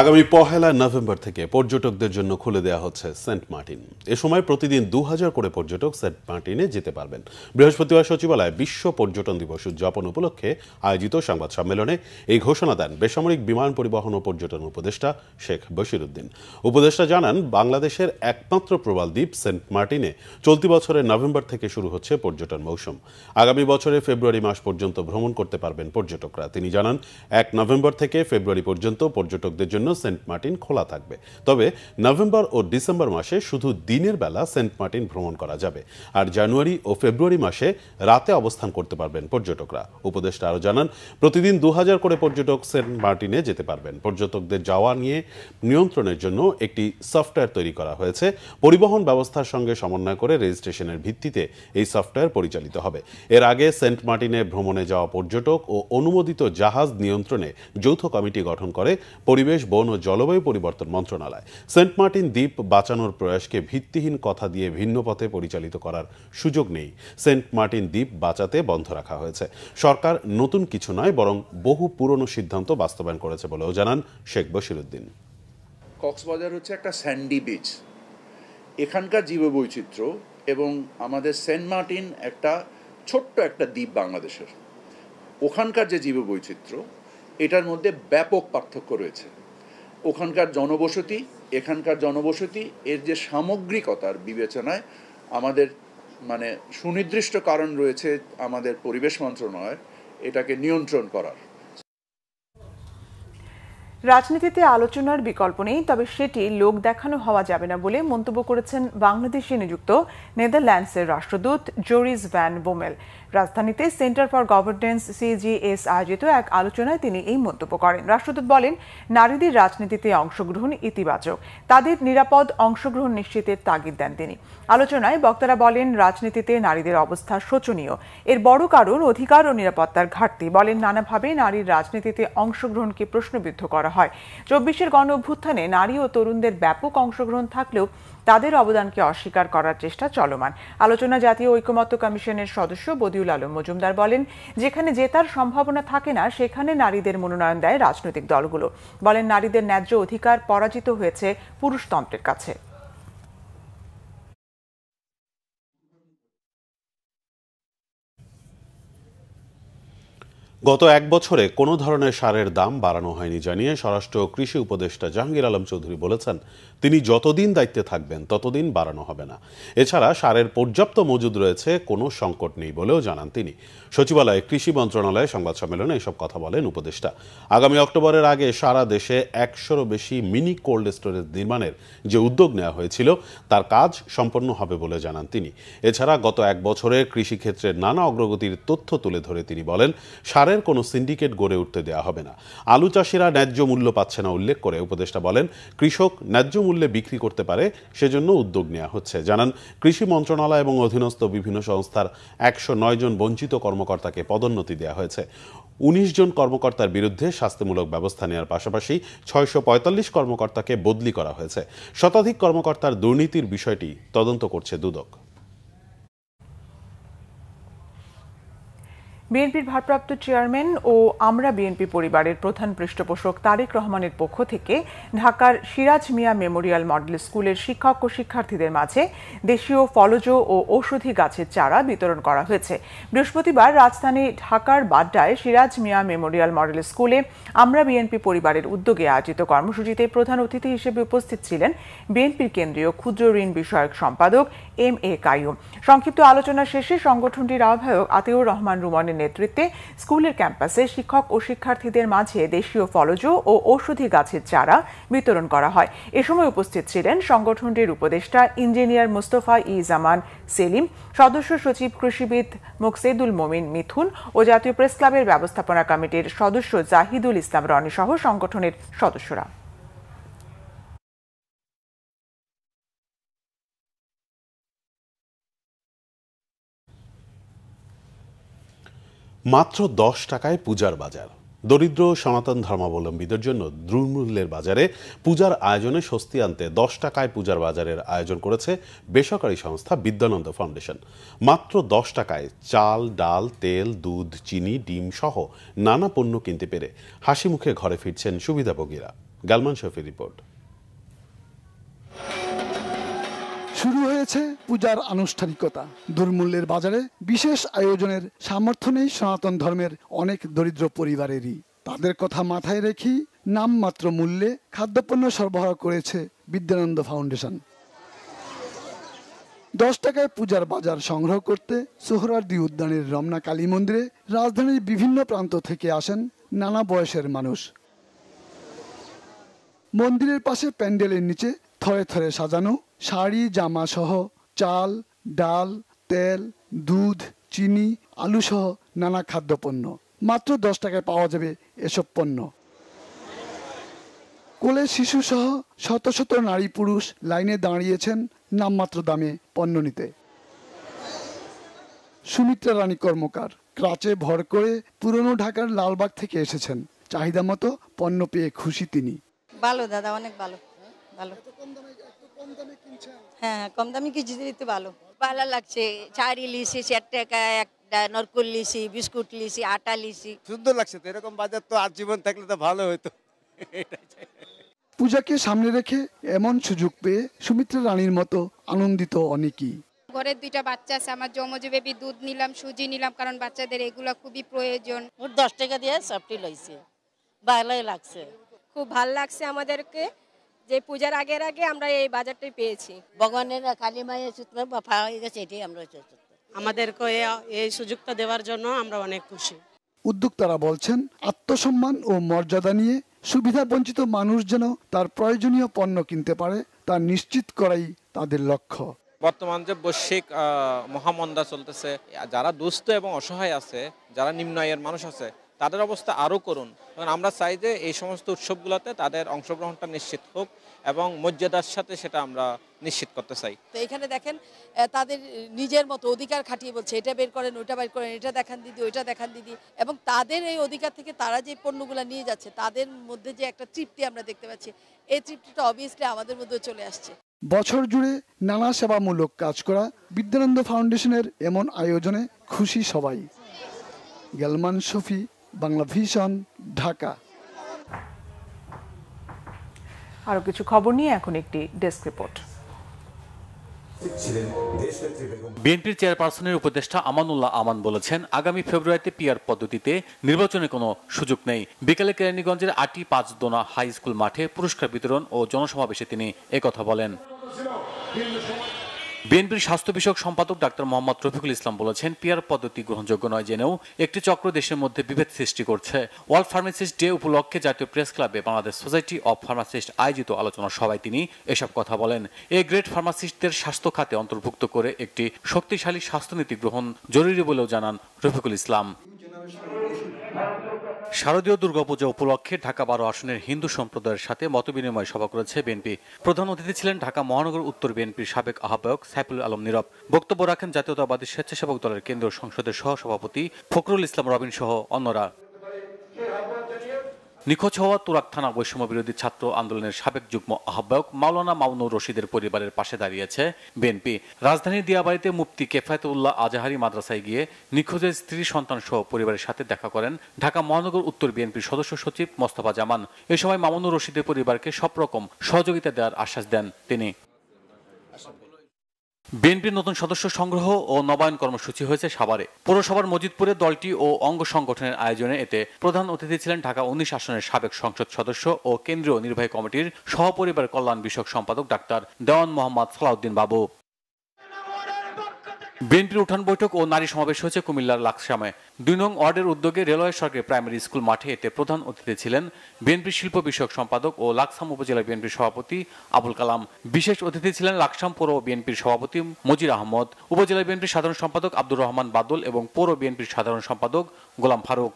[SPEAKER 2] আগামী 1 নভেম্বর থেকে পর্যটকদের জন্য খুলে দেওয়া হচ্ছে সেন্ট মার্টিন। এ সময় প্রতিদিন 2000 করে পর্যটক সেন্ট মার্টিনে যেতে পারবেন। বৃহস্পতিবার সচিবালয়ে বিশ্ব পর্যটন দিবস উদযাপন উপলক্ষে আয়োজিত সংবাদ সম্মেলনে এই ঘোষণা দেন বেসামরিক বিমান পরিবহন ও পর্যটন উপদেষ্টা শেখ বশিরউদ্দিন। উপদেষ্টা জানান, বাংলাদেশের একমাত্র প্রবাল দ্বীপ সেন্ট মার্টিনে চলতি বছরের নভেম্বর থেকে শুরু হচ্ছে পর্যটন মৌসুম। আগামী বছরের ফেব্রুয়ারি মাস পর্যন্ত ভ্রমণ করতে পারবেন পর্যটকরা। তিনি জানান, 1 নভেম্বর থেকে ফেব্রুয়ারি পর্যন্ত পর্যটকদের জন্য সেন্ট মার্টিন খোলা থাকবে। তবে নভেম্বর ও ডিসেম্বর মাসে শুধু দিনের বেলা সেন্ট মার্টিন ভ্রমণ করা যাবে, আর জানুয়ারি ও ফেব্রুয়ারি মাসে রাতে অবস্থান করতে পারবেন পর্যটকরা। উপদেষ্টা আরও জানান, প্রতিদিন 2000 করে পর্যটক সেন্ট মার্টিনে যেতে পারবেন। পর্যটকদের যাওয়া নিয়ে নিয়ন্ত্রণের জন্য একটি সফটওয়্যার তৈরি করা হয়েছে। পরিবহন ব্যবস্থার সঙ্গে সমন্বয় করে রেজিস্ট্রেশনের ভিত্তিতে এই সফটওয়্যার পরিচালিত হবে। এর আগে সেন্ট মার্টিনে ভ্রমণে যাওয়া পর্যটক ও অনুমোদিত জাহাজ নিয়ন্ত্রণে যৌথ কমিটি গঠন করে পরিবেশ, বন ও জলবায়ু পরিবর্তন মন্ত্রণালয়। সেন্ট মার্টিন দ্বীপ বাঁচানোর প্রয়াসকে ভিত্তিহীন কথা দিয়ে ভিন্ন পথে পরিচালিত করার সুযোগ নেই। সেন্ট মার্টিন দ্বীপ বাঁচাতে বন্ধ রাখা হয়েছে। সরকার নতুন কিছু নয়, বরং বহু পুরনো সিদ্ধান্ত বাস্তবায়ন করেছে বলেও জানান শেখ বশিরউদ্দিন।
[SPEAKER 20] কক্সবাজার হচ্ছে একটা স্যান্ডি বিচ, এখানকার জীববৈচিত্র্য এবং আমাদের সেন্ট মার্টিন একটা ছোট্ট একটা দ্বীপ বাংলাদেশের, ওখানকার যে জীববৈচিত্র্য এটার মধ্যে ব্যাপক পার্থক্য রয়েছে। ওখানকার জনবসতি, এখানকার জনবসতি, এর যে সামগ্রিকতার বিবেচনায় আমাদের সুনির্দিষ্ট কারণ রয়েছে আমাদের পরিবেশ মন্ত্রণালয়ের এটাকে নিয়ন্ত্রণ করার।
[SPEAKER 1] রাজনীতিতে আলোচনার বিকল্প নেই, তবে সেটি লোক দেখানো হওয়া যাবে না বলে মন্তব্য করেছেন বাংলাদেশে নিযুক্ত নেদারল্যান্ডসের রাষ্ট্রদূত জোরিস ভ্যান বোমেল। রাজধানীতে সেন্টার ফর গভর্নেন্স CGS আয়োজিত এক আলোচনায় তিনি এই মন্তব্য করেন। রাষ্ট্রদূত বলেন, নারীদের রাজনীতিতে অংশগ্রহণ ইতিবাচক, তাদের নিরাপদ অংশগ্রহণ নিশ্চিতের তাগিদ দেন তিনি। আলোচনায় বক্তারা বলেন, রাজনীতিতে নারীদের অবস্থা শোচনীয়, এর বড় কারণ অধিকার ও নিরাপত্তার ঘাটতি। বলেন, নানাভাবে নারীর রাজনীতিতে অংশগ্রহণকে প্রশ্নবিদ্ধ করা হয়। 24-এর গণ অভ্যুত্থানে নারী ও তরুণদের ব্যাপক অংশগ্রহণ থাকলেও তাদের অবদানকে অস্বীকার করার চেষ্টা চলমান। আলোচনা জাতীয় ঐকমত্য কমিশনের সদস্য বদিউল আলম মজুমদার বলেন, যেখানে জেতার সম্ভাবনা থাকে না সেখানে নারীদের মনোনয়ন দেয় রাজনৈতিক দলগুলো। বলেন, নারীদের ন্যায্য অধিকার পরাজিত হয়েছে পুরুষতন্ত্রের কাছে।
[SPEAKER 2] গত এক বছরে কোনো ধরনের সারের দাম বাড়ানো হয়নি জানিয়ে স্বরাষ্ট্র কৃষি উপদেষ্টা জাহাঙ্গীর আলম চৌধুরী বলেছেন, তিনি যতদিন দায়িত্বে থাকবেন ততদিন বাড়ানো হবে না। এছাড়া সারের পর্যাপ্ত মজুদ রয়েছে, কোনো সংকট নেই বলেও জানান তিনি। সচিবালয়ে কৃষি মন্ত্রণালয়ে সংবাদ সম্মেলনে এসব কথা বলেন উপদেষ্টা। আগামী অক্টোবরের আগে সারা দেশে 100-রও বেশি মিনি কোল্ড স্টোরেজ নির্মাণের যে উদ্যোগ নেওয়া হয়েছিল তার কাজ সম্পন্ন হবে বলে জানান তিনি। এছাড়া গত এক বছরে কৃষিক্ষেত্রের নানা অগ্রগতির তথ্য তুলে ধরে তিনি বলেন, সারের কোনো সিন্ডিকেট গড়ে উঠতে দেওয়া হবে না। আলু চাষিরা ন্যায্য মূল্য পাচ্ছে না উল্লেখ করে উপদেষ্টা বলেন, কৃষক ন্যায্য মূল্যে বিক্রি করতে পারে সেজন্য উদ্যোগ নেওয়া হচ্ছে। জানান, কৃষি মন্ত্রণালয় এবং অধীনস্থ বিভিন্ন সংস্থার 109 জন বঞ্চিত কর্মকর্তাকে পদোন্নতি দেওয়া হয়েছে। 19 জন কর্মকর্তার বিরুদ্ধে শাস্তিমূলক ব্যবস্থা নেওয়ার পাশাপাশি 645 কর্মকর্তাকে বদলি করা হয়েছে। শতাধিক কর্মকর্তার দুর্নীতির বিষয়টি তদন্ত করছে দুদক।
[SPEAKER 1] বিএনপির ভারপ্রাপ্ত চেয়ারম্যান ও আমরা বিএনপি পরিবারের প্রধান পৃষ্ঠপোষক তারেক রহমানের পক্ষ থেকে ঢাকার সিরাজ মিয়া মেমোরিয়াল মডেল স্কুলের শিক্ষক ও শিক্ষার্থীদের মাঝে দেশীয় ফলজ ও ঔষধি গাছের চারা বিতরণ করা হয়েছে। বৃহস্পতিবার রাজধানী ঢাকার বাড্ডায় সিরাজ মিয়া মেমোরিয়াল মডেল স্কুলে আমরা বিএনপি পরিবারের উদ্যোগে আয়োজিত কর্মসূচিতে প্রধান অতিথি হিসেবে উপস্থিত ছিলেন বিএনপির কেন্দ্রীয় ক্ষুদ্র ঋণ বিষয়ক সম্পাদক MA কাইয়ুম। সংক্ষিপ্ত আলোচনা শেষে সংগঠনটির আহ্বায়ক আতিউর রহমান রুমনের নেতৃত্বে স্কুলের ক্যাম্পাসে শিক্ষক ও শিক্ষার্থীদের মাঝে দেশীয় ফলজ ও ঔষধি গাছের চারা বিতরণ করা হয়। এ সময় উপস্থিত ছিলেন সংগঠনটির উপদেষ্টা ইঞ্জিনিয়ার মুস্তফা জামান সেলিম, সদস্য সচিব কৃষিবিদ মোকসেদুল মোমিন মিথুন ও জাতীয় প্রেস ক্লাবের ব্যবস্থাপনা কমিটির সদস্য জাহিদুল ইসলাম রনি সহ সংগঠনের সদস্যরা।
[SPEAKER 2] মাত্র 10 টাকায় পূজার বাজার। দরিদ্র সনাতন ধর্মাবলম্বীদের জন্য দ্রুমূল্যের বাজারে পূজার আয়োজনে স্বস্তি আনতে 10 টাকায় পূজার বাজারের আয়োজন করেছে বেসরকারি সংস্থা বিদ্যানন্দ ফাউন্ডেশন। মাত্র 10 টাকায় চাল, ডাল, তেল, দুধ, চিনি, ডিম সহ নানা পণ্য কিনতে পেরে হাসি মুখে ঘরে ফিরছেন সুবিধাভোগীরা। গালমান শফির রিপোর্ট।
[SPEAKER 21] শুরু হয়েছে পূজার আনুষ্ঠানিকতা। দুর্মূল্যের বাজারে বিশেষ আয়োজনের সামর্থ্য নেই সনাতন ধর্মের অনেক দরিদ্র পরিবারেরই। তাদের কথা মাথায় রেখেই নামমাত্র মূল্যে খাদ্যপণ্য সরবরাহ করেছে বিদ্যানন্দ ফাউন্ডেশন। 10 টাকায় পূজার বাজার সংগ্রহ করতে সোহরাওয়ার্দী উদ্যানের রমনা কালী মন্দিরে রাজধানীর বিভিন্ন প্রান্ত থেকে আসেন নানা বয়সের মানুষ। মন্দিরের পাশে প্যান্ডেলের নিচে থরে থরে সাজানো শাড়ি, জামা সহ চাল, ডাল, তেল, দুধ, চিনি, আলু সহ নানা খাদ্যপণ্য। মাত্র 10 টাকায় পাওয়া যাবে এসব পণ্য। কোলে শিশু সহ শত শত নারী পুরুষ লাইনে দাঁড়িয়েছেন নামমাত্র দামে পণ্য নিতে। সুমিত্রা রানী কর্মকার ক্রাচে ভর করে পুরনো ঢাকার লালবাগ থেকে এসেছেন। চাহিদা মতো পণ্য পেয়ে খুশি তিনি।
[SPEAKER 22] ভালো দাদা, অনেক ভালো। ভালো, হ্যাঁ, কম দামে কিছু দিতে ভালো ভালো লাগছে। শাড়ি লিসি 7 টাকা, একটা নরকুল লিসি, বিস্কুট লিসি, আটা লিসি।
[SPEAKER 23] সুন্দর লাগছে তো, এরকম বাজার তো আর জীবন থাকলে তো ভালো হতো।
[SPEAKER 21] পূজাকে সামনে রেখে এমন সুযোগ পেয়ে সুমিত্রা রানীর মতো আনন্দিত অনেকেই।
[SPEAKER 24] ঘরের 2টা বাচ্চা আছে, আমার জমজ বেবি, দুধ নিলাম, সুজি নিলাম, কারণ বাচ্চাদের এগুলো খুবই প্রয়োজন।
[SPEAKER 22] 10 টাকা দিয়ে সবটি লইছে, ভালোই লাগছে।
[SPEAKER 24] খুব ভালো লাগছে আমাদেরকে যে পূজার আগের আগে আমরা এই বাজারটাই পেয়েছি।
[SPEAKER 22] ভগবানের কালী মায়ের সূত্র পাওয়া গেছে, এটাই আমরা
[SPEAKER 25] আমাদেরকে এই সুযোগটা দেওয়ার জন্য আমরা অনেক খুশি।
[SPEAKER 21] উদ্যোক্তারা বলছেন, আত্মসম্মান ও মর্যাদা নিয়ে সুবিধা বঞ্চিত মানুষ যেন তার প্রয়োজনীয় পণ্য কিনতে পারে তা নিশ্চিত করাই তাদের লক্ষ্য।
[SPEAKER 3] বর্তমান যে বৈশ্বিক মহামন্দা চলতেছে, যারা দুস্থ এবং অসহায় আছে, যারা নিম্ন আয়ের মানুষ আছে, তাদের অবস্থা আরও করুন। কারণ আমরা চাই যে এই সমস্ত উৎসবগুলোতে তাদের অংশগ্রহণটা নিশ্চিত হোক এবং মর্যাদার সাথে সেটা আমরা নিশ্চিত করতে চাই।
[SPEAKER 4] তো এখানে দেখেন তাদের নিজের মতো অধিকার খাটিয়ে বলছে এটা বের করেন, ওটা বের করেন, এটা দেখান দিদি, ওইটা দেখান দিদি, এবং তাদের এই অধিকার থেকে তারা যে পণ্যগুলো নিয়ে যাচ্ছে তাদের মধ্যে যে একটা তৃপ্তি আমরা দেখতে পাচ্ছি, এই তৃপ্তিটা অবভিয়াসলি আমাদের মধ্যে চলে আসছে।
[SPEAKER 21] বছর জুড়ে নানা সেবামূলক কাজ করা বিদ্যানন্দ ফাউন্ডেশনের এমন আয়োজনে খুশি সবাই। গেলমান শফি, বাংলা ভিশন, ঢাকা।
[SPEAKER 1] আরো কিছু খবর নিয়ে এখন একটি ডেস্ক রিপোর্ট।
[SPEAKER 6] বিএনপির চেয়ারপারসনের উপদেষ্টা আমানুল্লাহ আমান বলেছেন, আগামী ফেব্রুয়ারিতে পিআর পদ্ধতিতে নির্বাচনে কোনো সুযোগ নেই। বিকেলে কেরানীগঞ্জের 5 দোনা হাই স্কুল মাঠে পুরস্কার বিতরণ ও জনসমাবেশে তিনি একথা বলেন। বিএনপির স্বাস্থ্য বিষয়ক সম্পাদক ডাক্তার মোহাম্মদ রফিকুল ইসলাম বলেছেন, পিআর পদ্ধতি গ্রহণযোগ্য নয় জেনেও একটি চক্র দেশের মধ্যে বিভেদ সৃষ্টি করছে। ওয়ার্ল্ড ফার্মাসিস্ট ডে উপলক্ষে জাতীয় প্রেস ক্লাবে বাংলাদেশ সোসাইটি অব ফার্মাসিস্ট আয়োজিত আলোচনা সভায় তিনি এসব কথা বলেন। এই গ্রেড ফার্মাসিস্টদের স্বাস্থ্য খাতে অন্তর্ভুক্ত করে একটি শক্তিশালী স্বাস্থ্যনীতি গ্রহণ জরুরি বলেও জানান রফিকুল ইসলাম। শারদীয় দুর্গাপূজা উপলক্ষে ঢাকা 12 আসনের হিন্দু সম্প্রদায়ের সাথে মতবিনিময় সভা করেছে বিএনপি। প্রধান অতিথি ছিলেন ঢাকা মহানগর উত্তর বিএনপির সাবেক আহ্বায়ক সাইফুল আলম নীরব। বক্তব্য রাখেন জাতীয়তাবাদী স্বেচ্ছাসেবক দলের কেন্দ্রীয় সংসদের সহসভাপতি ফখরুল ইসলাম রবিন সহ অন্যরা। নিখোঁজ হওয়া তুরাগ থানা বৈষম্য বিরোধী ছাত্র আন্দোলনের সাবেক যুগ্ম আহ্বায়ক মাওলানা মামুনুর রশিদের পরিবারের পাশে দাঁড়িয়েছে বিএনপি। রাজধানীর দিয়াবাড়িতে মুফতি কেফায়েতুল্লাহ আজাহারি মাদ্রাসায় গিয়ে নিখোঁজের স্ত্রী সন্তান সহ পরিবারের সাথে দেখা করেন ঢাকা মহানগর উত্তর বিএনপির সদস্য সচিব মোস্তফা জামান। এ সময় মামুনুর রশিদের পরিবারকে সব রকম সহযোগিতা দেওয়ার আশ্বাস দেন তিনি। বিএনপির নতুন সদস্য সংগ্রহ ও নবায়ন কর্মসূচি হয়েছে সাভারে। পৌরসভার মজিদপুরে দলটি ও অঙ্গ সংগঠনের আয়োজনে এতে প্রধান অতিথি ছিলেন ঢাকা 19 আসনের সাবেক সংসদ সদস্য ও কেন্দ্রীয় নির্বাহী কমিটির সহপরিবার কল্যাণ বিষয়ক সম্পাদক ডাক্তার দেওয়ান মোহাম্মদ সালাউদ্দিন বাবু। বিএনপির উঠান বৈঠক ও নারী সমাবেশ হয়েছে কুমিল্লার লাকসামে। 2 নং ওয়ার্ডের উদ্যোগে রেলওয়ে সরকারি প্রাইমারি স্কুল মাঠে এতে প্রধান অতিথি ছিলেন বিএনপির শিল্প বিষয়ক সম্পাদক ও লাকসাম উপজেলা বিএনপির সভাপতি আবুল কালাম। বিশেষ অতিথি ছিলেন লাকসাম পৌর বিএনপির সভাপতি মজির আহমদ, উপজেলা বিএনপির সাধারণ সম্পাদক আব্দুর রহমান বাদল এবং পৌর বিএনপির সাধারণ সম্পাদক গোলাম ফারুক।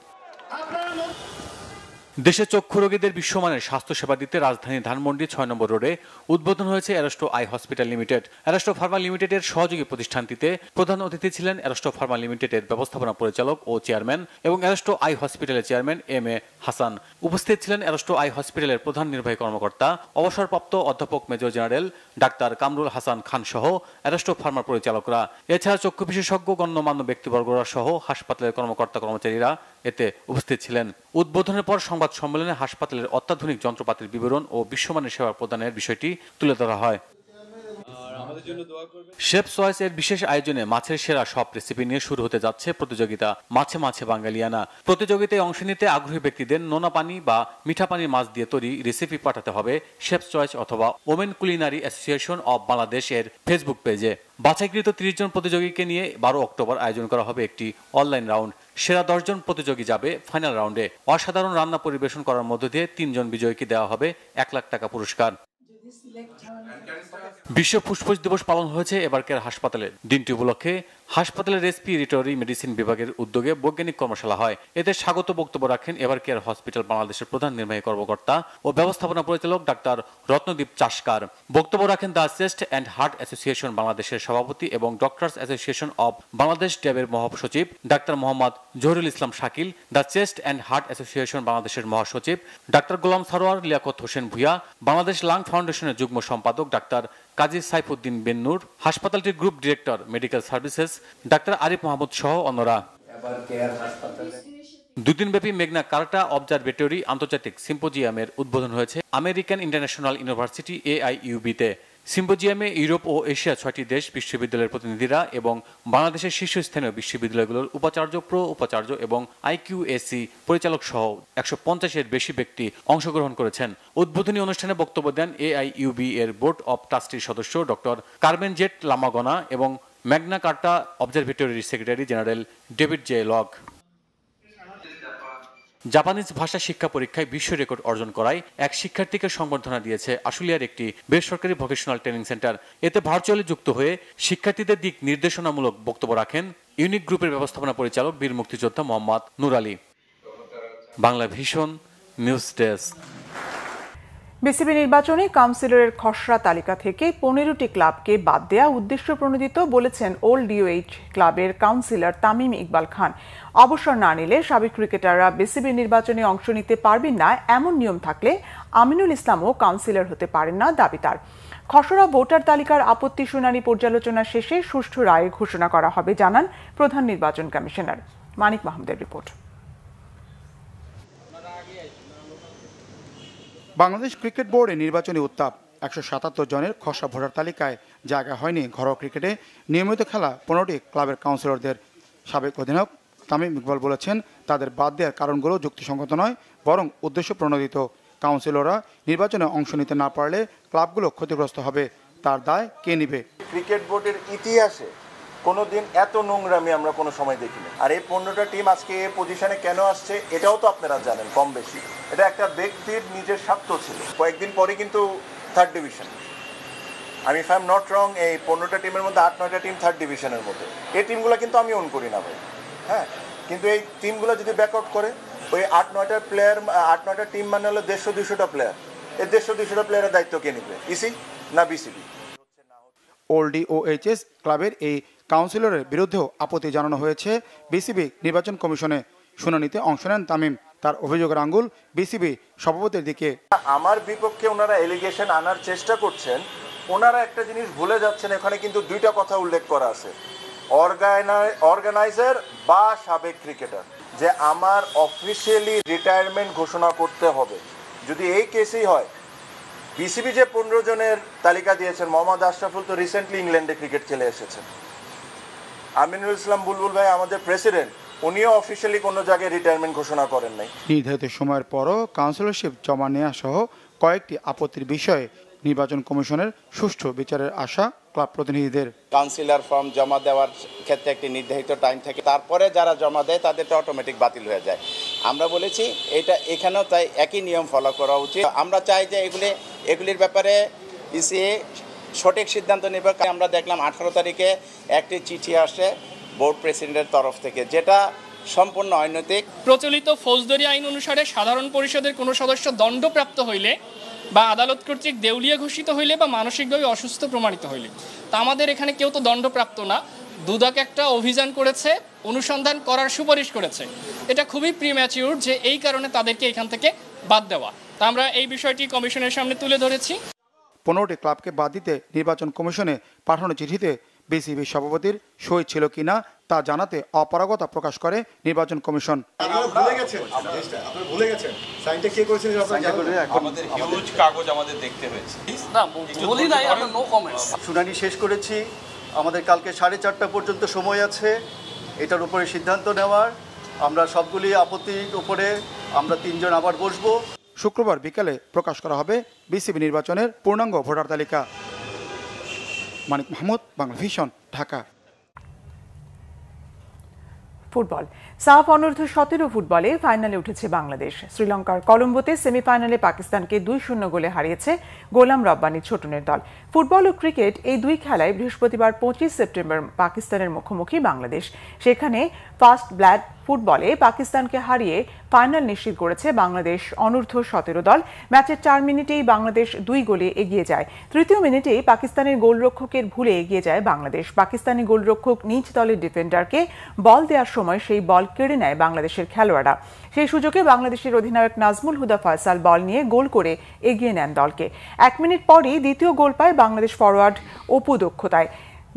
[SPEAKER 6] দেশে চক্ষু রোগীদের বিশ্বমানের স্বাস্থ্যসেবা দিতে রাজধানী ধানমন্ডি 6 নম্বর রোডে উদ্বোধন হয়েছে Aristo eye hospital limited. Aristo Pharma লিমিটেডের সহযোগী প্রতিষ্ঠানটিতে প্রধান অতিথি ছিলেন অ্যারোস্টো ফার্মা লিমিটেডের ব্যবস্থাপনা পরিচালক ও চেয়ারম্যান এবং অ্যারোস্টো আই হসপিটালের চেয়ারম্যান MA হাসান। উপস্থিত ছিলেন অ্যারোস্টো আই হসপিটালের প্রধান নির্বাহী কর্মকর্তা অবসরপ্রাপ্ত অধ্যাপক মেজর জেনারেল ডাক্তার কামরুল হাসান খান সহ অ্যারোস্টো ফার্মার পরিচালকরা। এছাড়া চক্ষু বিশেষজ্ঞ গণ্যমান্য ব্যক্তিবর্গরা সহ হাসপাতালের কর্মকর্তা কর্মচারীরা এতে উপস্থিত ছিলেন। উদ্বোধনের পর সংবাদ সম্মেলনে হাসপাতালের অত্যাধুনিক যন্ত্রপাতির বিবরণ ও বিশ্বমানের সেবা প্রদানের বিষয়টি তুলে ধরা হয়। শেফ চয়েস এর বিশেষ আয়োজনে মাছের সেরা সব রেসিপি নিয়ে শুরু হতে যাচ্ছে প্রতিযোগিতা মাছে মাছে বাঙালিয়ানা। প্রতিযোগিতায় অংশ নিতে আগ্রহী ব্যক্তিদের নোনা পানি বা মিঠা পানির মাছ দিয়ে তৈরি রেসিপি পাঠাতে হবে শেফ চয়েস অথবা women culinary association of Bangladesh এর ফেসবুক পেজে। বাছাইকৃত 30 জন প্রতিযোগীকে নিয়ে 12 অক্টোবর আয়োজন করা হবে একটি অনলাইন রাউন্ড। সেরা 10 জন প্রতিযোগী যাবে ফাইনাল রাউন্ডে। অসাধারণ রান্না পরিবেশন করার মধ্য দিয়ে 3 জন বিজয়ীকে দেওয়া হবে 1 লাখ টাকা পুরস্কার। বিশ্ব ফুসফুস দিবস পালন হয়েছে এবারকার হাসপাতালে। দিনটি উপলক্ষে হাসপাতালের রেসপিরেটরি মেডিসিন বিভাগের উদ্যোগে বৈজ্ঞানিক কর্মশালা হয়। এতে স্বাগত বক্তব্য রাখেন এভারকেয়ার হসপিটাল বাংলাদেশের প্রধান নির্বাহী কর্মকর্তা ও ব্যবস্থাপনা পরিচালক ডাক্তার রত্নদীপ চাষকার। বক্তব্য রাখেন the chest and heart association বাংলাদেশের সভাপতি এবং ডক্টরস অ্যাসোসিয়েশন অব বাংলাদেশ ড্যাবের মহাসচিব ডাক্তার Mohammad Zahurul Islam Shakil, the chest and heart association বাংলাদেশের মহাসচিব ডাক্তার গোলাম সারোয়ার লিয়াকত হোসেন ভুইয়া, বাংলাদেশ লাং ফাউন্ডেশনের যুগ্ম সম্পাদক ডাক্তার কাজী সাইফুদ্দিন বেন্নুর, হাসপাতালটির গ্রুপ ডিরেক্টর মেডিকেল সার্ভিসেস ডাক্তার আরিফ মাহমুদ সহ অন্যরা। 2 দিনব্যাপী মেঘনা কার্টা অবজারভেটরি আন্তর্জাতিক সিম্পোজিয়ামের উদ্বোধন হয়েছে আমেরিকান ইন্টারন্যাশনাল ইউনিভার্সিটি AIUB-তে। সিম্পোজিয়ামে ইউরোপ ও এশিয়া 6টি দেশ বিশ্ববিদ্যালয়ের প্রতিনিধিরা এবং বাংলাদেশের শীর্ষস্থানীয় বিশ্ববিদ্যালয়গুলোর উপাচার্য, প্রো উপাচার্য এবং IQAC পরিচালক সহ 150-এর বেশি ব্যক্তি অংশগ্রহণ করেছেন। উদ্বোধনী অনুষ্ঠানে বক্তব্য দেন AIUB এর বোর্ড অব ট্রাস্টির সদস্য ডক্টর কার্মেন জেট লামাগনা এবং ম্যাগনা কার্টা অবজারভেটরির secretary general David J Log. Japanese ভাষা শিক্ষা পরীক্ষায় বিশ্ব রেকর্ড অর্জন করায় এক শিক্ষার্থীকে সংবর্ধনা দিয়েছে আশুলিয়ার একটি বেসরকারি ভোকেশনাল ট্রেনিং সেন্টার। এতে ভার্চুয়ালি যুক্ত হয়ে শিক্ষার্থীদের দিক নির্দেশনামূলক বক্তব্য রাখেন ইউনিক গ্রুপের ব্যবস্থাপনা পরিচালক বীর মুক্তিযোদ্ধা Mohammad Noor Ali. Bangla vision news desk.
[SPEAKER 1] BCB নির্বাচনে কাউন্সিলরের খসড়া তালিকা থেকে 15টি ক্লাবকে বাদ দেয়া উদ্দেশ্য প্রণোদিত বলেছেন ওল্ড ডিওএইচ ক্লাবের কাউন্সিলর তামিম ইকবাল খান। অবসর না নিলে সাবেক ক্রিকেটাররা বিসিবি নির্বাচনে অংশ নিতে পারবেন না এমন নিয়ম থাকলে আমিনুল ইসলামও কাউন্সিলর হতে পারেন না দাবি তার। খসড়া ভোটার তালিকার আপত্তি শুনানি পর্যালোচনা শেষে সুষ্ঠু রায় ঘোষণা করা হবে জানান প্রধান নির্বাচন কমিশনার। মানিক মাহমুদের রিপোর্ট।
[SPEAKER 5] বাংলাদেশ ক্রিকেট বোর্ডে নির্বাচনী উত্তাপ। 177 জনের খসড়া ভোটার তালিকায় জায়গা হয়নি ঘরোয়া ক্রিকেটে নিয়মিত খেলা 15টি ক্লাবের কাউন্সিলরদের। সাবেক অধিনায়ক তামিম ইকবাল বলেছেন, তাদের বাদ দেওয়ার কারণগুলো যুক্তিসঙ্গত নয়, বরং উদ্দেশ্য প্রণোদিত। কাউন্সিলররা নির্বাচনে অংশ নিতে না পারলে ক্লাবগুলো ক্ষতিগ্রস্ত হবে, তার দায় কে নিবে?
[SPEAKER 7] ক্রিকেট বোর্ডের ইতিহাসে কোনোদিন এত নোংরামি আমরা কোনো সময় দেখিনি। আর এই 15টা টিম আজকে এই পজিশনে কেন আসছে এটাও তো আপনারা জানেন কম বেশি। এটা একটা ব্যক্তির নিজের স্বার্থ ছিল। কয়েকদিন পরে কিন্তু থার্ড ডিভিশন, আমি if I am not wrong, এই 15টা টিমের মধ্যে 8-9টা টিম থার্ড ডিভিশনের মধ্যে। এই টিমগুলো কিন্তু আমি অন করি না ভাই, হ্যাঁ, কিন্তু এই টিমগুলো যদি ব্যাকআউট করে ওই 8-9টা প্লেয়ার, 8-9টা টিম মানে হলো 150-200টা প্লেয়ার। এই 150-200টা প্লেয়ারের দায়িত্ব কে নিবে? ইসি না বিসিবি?
[SPEAKER 5] ওল্ড ডিওএইচএস ক্লাবের এই কাউন্সিলরের বিরুদ্ধেও আপত্তি জানানো হয়েছে বিসিবি নির্বাচন কমিশনে। শুনানিতে অংশ নেন তামিম। তার অভিযোগের আঙ্গুল বিসিবি সভাপতির দিকে।
[SPEAKER 7] আমার বিপক্ষে ওনারা এলিগেশন আনার চেষ্টা করছেন, ওনারা একটা জিনিস ভুলে যাচ্ছেন, এখানে কিন্তু দুইটা কথা উল্লেখ করা আছে, অর্গানাইজার বা সাবেক ক্রিকেটার, যে আমার অফিসিয়ালি রিটায়ারমেন্ট ঘোষণা করতে হবে। যদি এই কেসই হয়, বিসিবি যে 15 জনের তালিকা দিয়েছেন, মোহাম্মদ আশরাফুল তো রিসেন্টলি ইংল্যান্ডে ক্রিকেট খেলে এসেছেন। আমিনুল ইসলাম বুলবুল ভাই আমাদের প্রেসিডেন্ট, উনিও অফিসিয়ালি কোনো জায়গায় রিটায়ারমেন্ট ঘোষণা করেন নাই।
[SPEAKER 5] নির্ধারিত সময়ের পরও কাউন্সিলরশিপ জমা নেওয়া সহ কয়েকটি আপত্তির বিষয়ে নির্বাচন কমিশনের সুষ্ঠু বিচারের আশা ক্লাব প্রতিনিধিদের।
[SPEAKER 8] কাউন্সিলর ফর্ম জমা দেওয়ার ক্ষেত্রে একটি নির্ধারিত টাইম থাকে, তারপরে যারা জমা দেয় তাদেরটা অটোমেটিক বাতিল হয়ে যায়। আমরা বলেছি এটা এখানেও তাই একই নিয়ম ফলো করা উচিত। আমরা চাই যে এগুলির ব্যাপারে ইসিএ সঠিক সিদ্ধান্ত নেবে। আমরা দেখলাম 18 তারিখে একটি চিঠি আসে বোর্ড প্রেসিডেন্টের তরফ থেকে, যেটা সম্পূর্ণ অনৈতিক।
[SPEAKER 9] প্রচলিত ফৌজদারি আইন অনুসারে সাধারণ পরিষদের কোনো সদস্য দণ্ডপ্রাপ্ত হইলে বা আদালত কর্তৃক দেউলিয়া ঘোষিত হইলে বা মানসিকভাবে অসুস্থ প্রমাণিত হইলে, তা আমাদের এখানে কেউ তো দণ্ডপ্রাপ্ত না। দুদক একটা অভিযান করেছে, অনুসন্ধান করার সুপারিশ করেছে। এটা খুবই প্রিম্যাচিউর যে এই কারণে তাদেরকে এখান থেকে বাদ দেওয়া। তা আমরা এই বিষয়টি কমিশনের সামনে তুলে ধরেছি।
[SPEAKER 5] 15টি ক্লাবকে বাদ দিতে নির্বাচন কমিশনে পাঠানো চিঠিতে বিসিবি সভাপতির সই ছিল কিনা তা জানাতে অপারগতা প্রকাশ করে নির্বাচন কমিশন।
[SPEAKER 7] শুনানি শেষ করেছি, আমাদের কালকে 4:30 পর্যন্ত সময় আছে এটার উপরে সিদ্ধান্ত নেওয়ার। আমরা সবগুলি আপত্তির উপরে আমরা 3 জন আবার বসবো।
[SPEAKER 5] শুক্রবার বিকালে প্রকাশ করা হবে বিসিবি নির্বাচনের পূর্ণাঙ্গ ভোটার তালিকা। মানিক মাহমুদ, বাংলা ভিশন, ঢাকা।
[SPEAKER 1] ফুটবল। সাফ অনূর্ধ্ব 17 ফুটবলে ফাইনালে উঠেছে বাংলাদেশ। শ্রীলঙ্কার কলম্বোতে সেমিফাইনালে পাকিস্তানকে 2-0 গোলে হারিয়েছে গোলাম রব্বানী ছোটনের দল। ফুটবল ও ক্রিকেট এই দুই খেলায় বৃহস্পতিবার 25 সেপ্টেম্বর পাকিস্তানের মুখোমুখি বাংলাদেশ। সেখানে ফার্স্ট ব্লাড ফুটবলে পাকিস্তানকে হারিয়ে ফাইনাল নিশ্চিত করেছে বাংলাদেশ অনূর্ধ্ব 17 দল। ম্যাচের 4 মিনিটেই বাংলাদেশ 2 গোলে এগিয়ে যায়। তৃতীয় মিনিটেই পাকিস্তানের গোলরক্ষকের ভুলে এগিয়ে যায় বাংলাদেশ। পাকিস্তানি গোলরক্ষক নিজ দলের ডিফেন্ডারকে বল দেওয়ার সময় সেই বল কেড়ে নেয় বাংলাদেশের খেলোয়াড়রা। সেই সুযোগে বাংলাদেশের অধিনায়ক নাজমুল হুদা ফয়সাল বল নিয়ে গোল করে এগিয়ে নেন দলকে। 1 মিনিট পরই দ্বিতীয় গোল পায় বাংলাদেশ ফরওয়ার্ড অপু দক্ষতায়।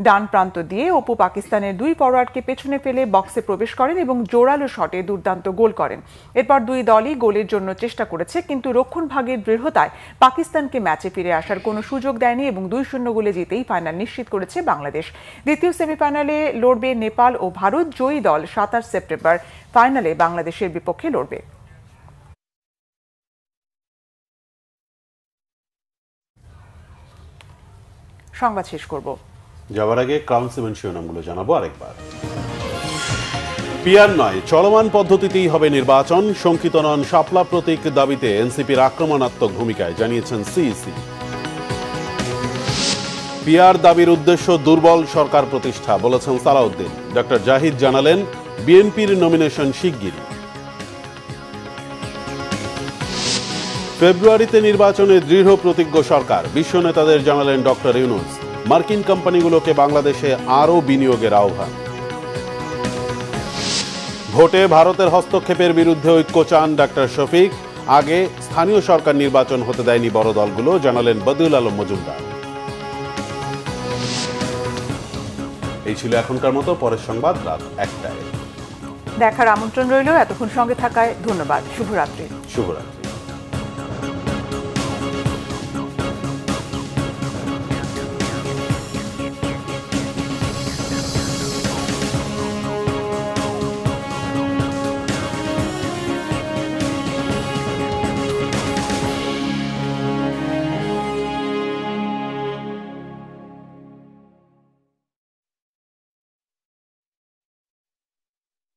[SPEAKER 1] ডান প্রান্ত দিয়ে অপু পাকিস্তানের 2 ফরওয়ার্ডকে পেছনে ফেলে বক্সে প্রবেশ করেন এবং জোরালো শটে দুর্দান্ত গোল করেন। এরপর দুই দলই গোলের জন্য চেষ্টা করেছে, কিন্তু রক্ষণভাগের দৃঢ়তায় পাকিস্তানকে ম্যাচে ফিরে আসার কোনো সুযোগ দেয়নি এবং 2-0 গোলে জিতেই ফাইনাল নিশ্চিত করেছে বাংলাদেশ। দ্বিতীয় সেমিফাইনালে লড়বে নেপাল ও ভারত। জয়ী দল 27 সেপ্টেম্বর ফাইনালে বাংলাদেশের বিপক্ষে লড়বে। সংবাদ শেষ করব।
[SPEAKER 2] যাওয়ার আগে ক্রাউন সিমেন্ট শিরোনামগুলো জানাবো আরেকবার। পিআর নয়, চলমান পদ্ধতিতেই হবে নির্বাচন। শঙ্কিত নন শাপলা প্রতীক দাবিতে এনসিপির আক্রমণাত্মক ভূমিকায়, জানিয়েছেন সিইসি। পিআর দাবির উদ্দেশ্য দুর্বল সরকার প্রতিষ্ঠা, বলেছেন সালাউদ্দিন। ডক্টর জাহিদ জানালেন বিএনপির নমিনেশন শিগগিরই। ফেব্রুয়ারিতে নির্বাচনে দৃঢ় প্রতিজ্ঞ সরকার, বিশ্ব নেতাদের জানালেন ডক্টর ইউনূস। মার্কিন কোম্পানিগুলোকে বাংলাদেশে আরও বিনিয়োগের আহ্বান। ভোটে ভারতের হস্তক্ষেপের বিরুদ্ধে ঐক্য চান ডাক্তার শফিক। আগে স্থানীয় সরকার নির্বাচন হতে দেয়নি বড় দলগুলো, জানালেন বদিউল আলম মজুমদার। এই ছিল এখনকার মতো। পরের সংবাদ রাত 1টায়।
[SPEAKER 1] দেখার আমন্ত্রণ রইল। এতক্ষণ সঙ্গে থাকায় ধন্যবাদ। শুভরাত্রি।
[SPEAKER 2] শুভরাত্রি।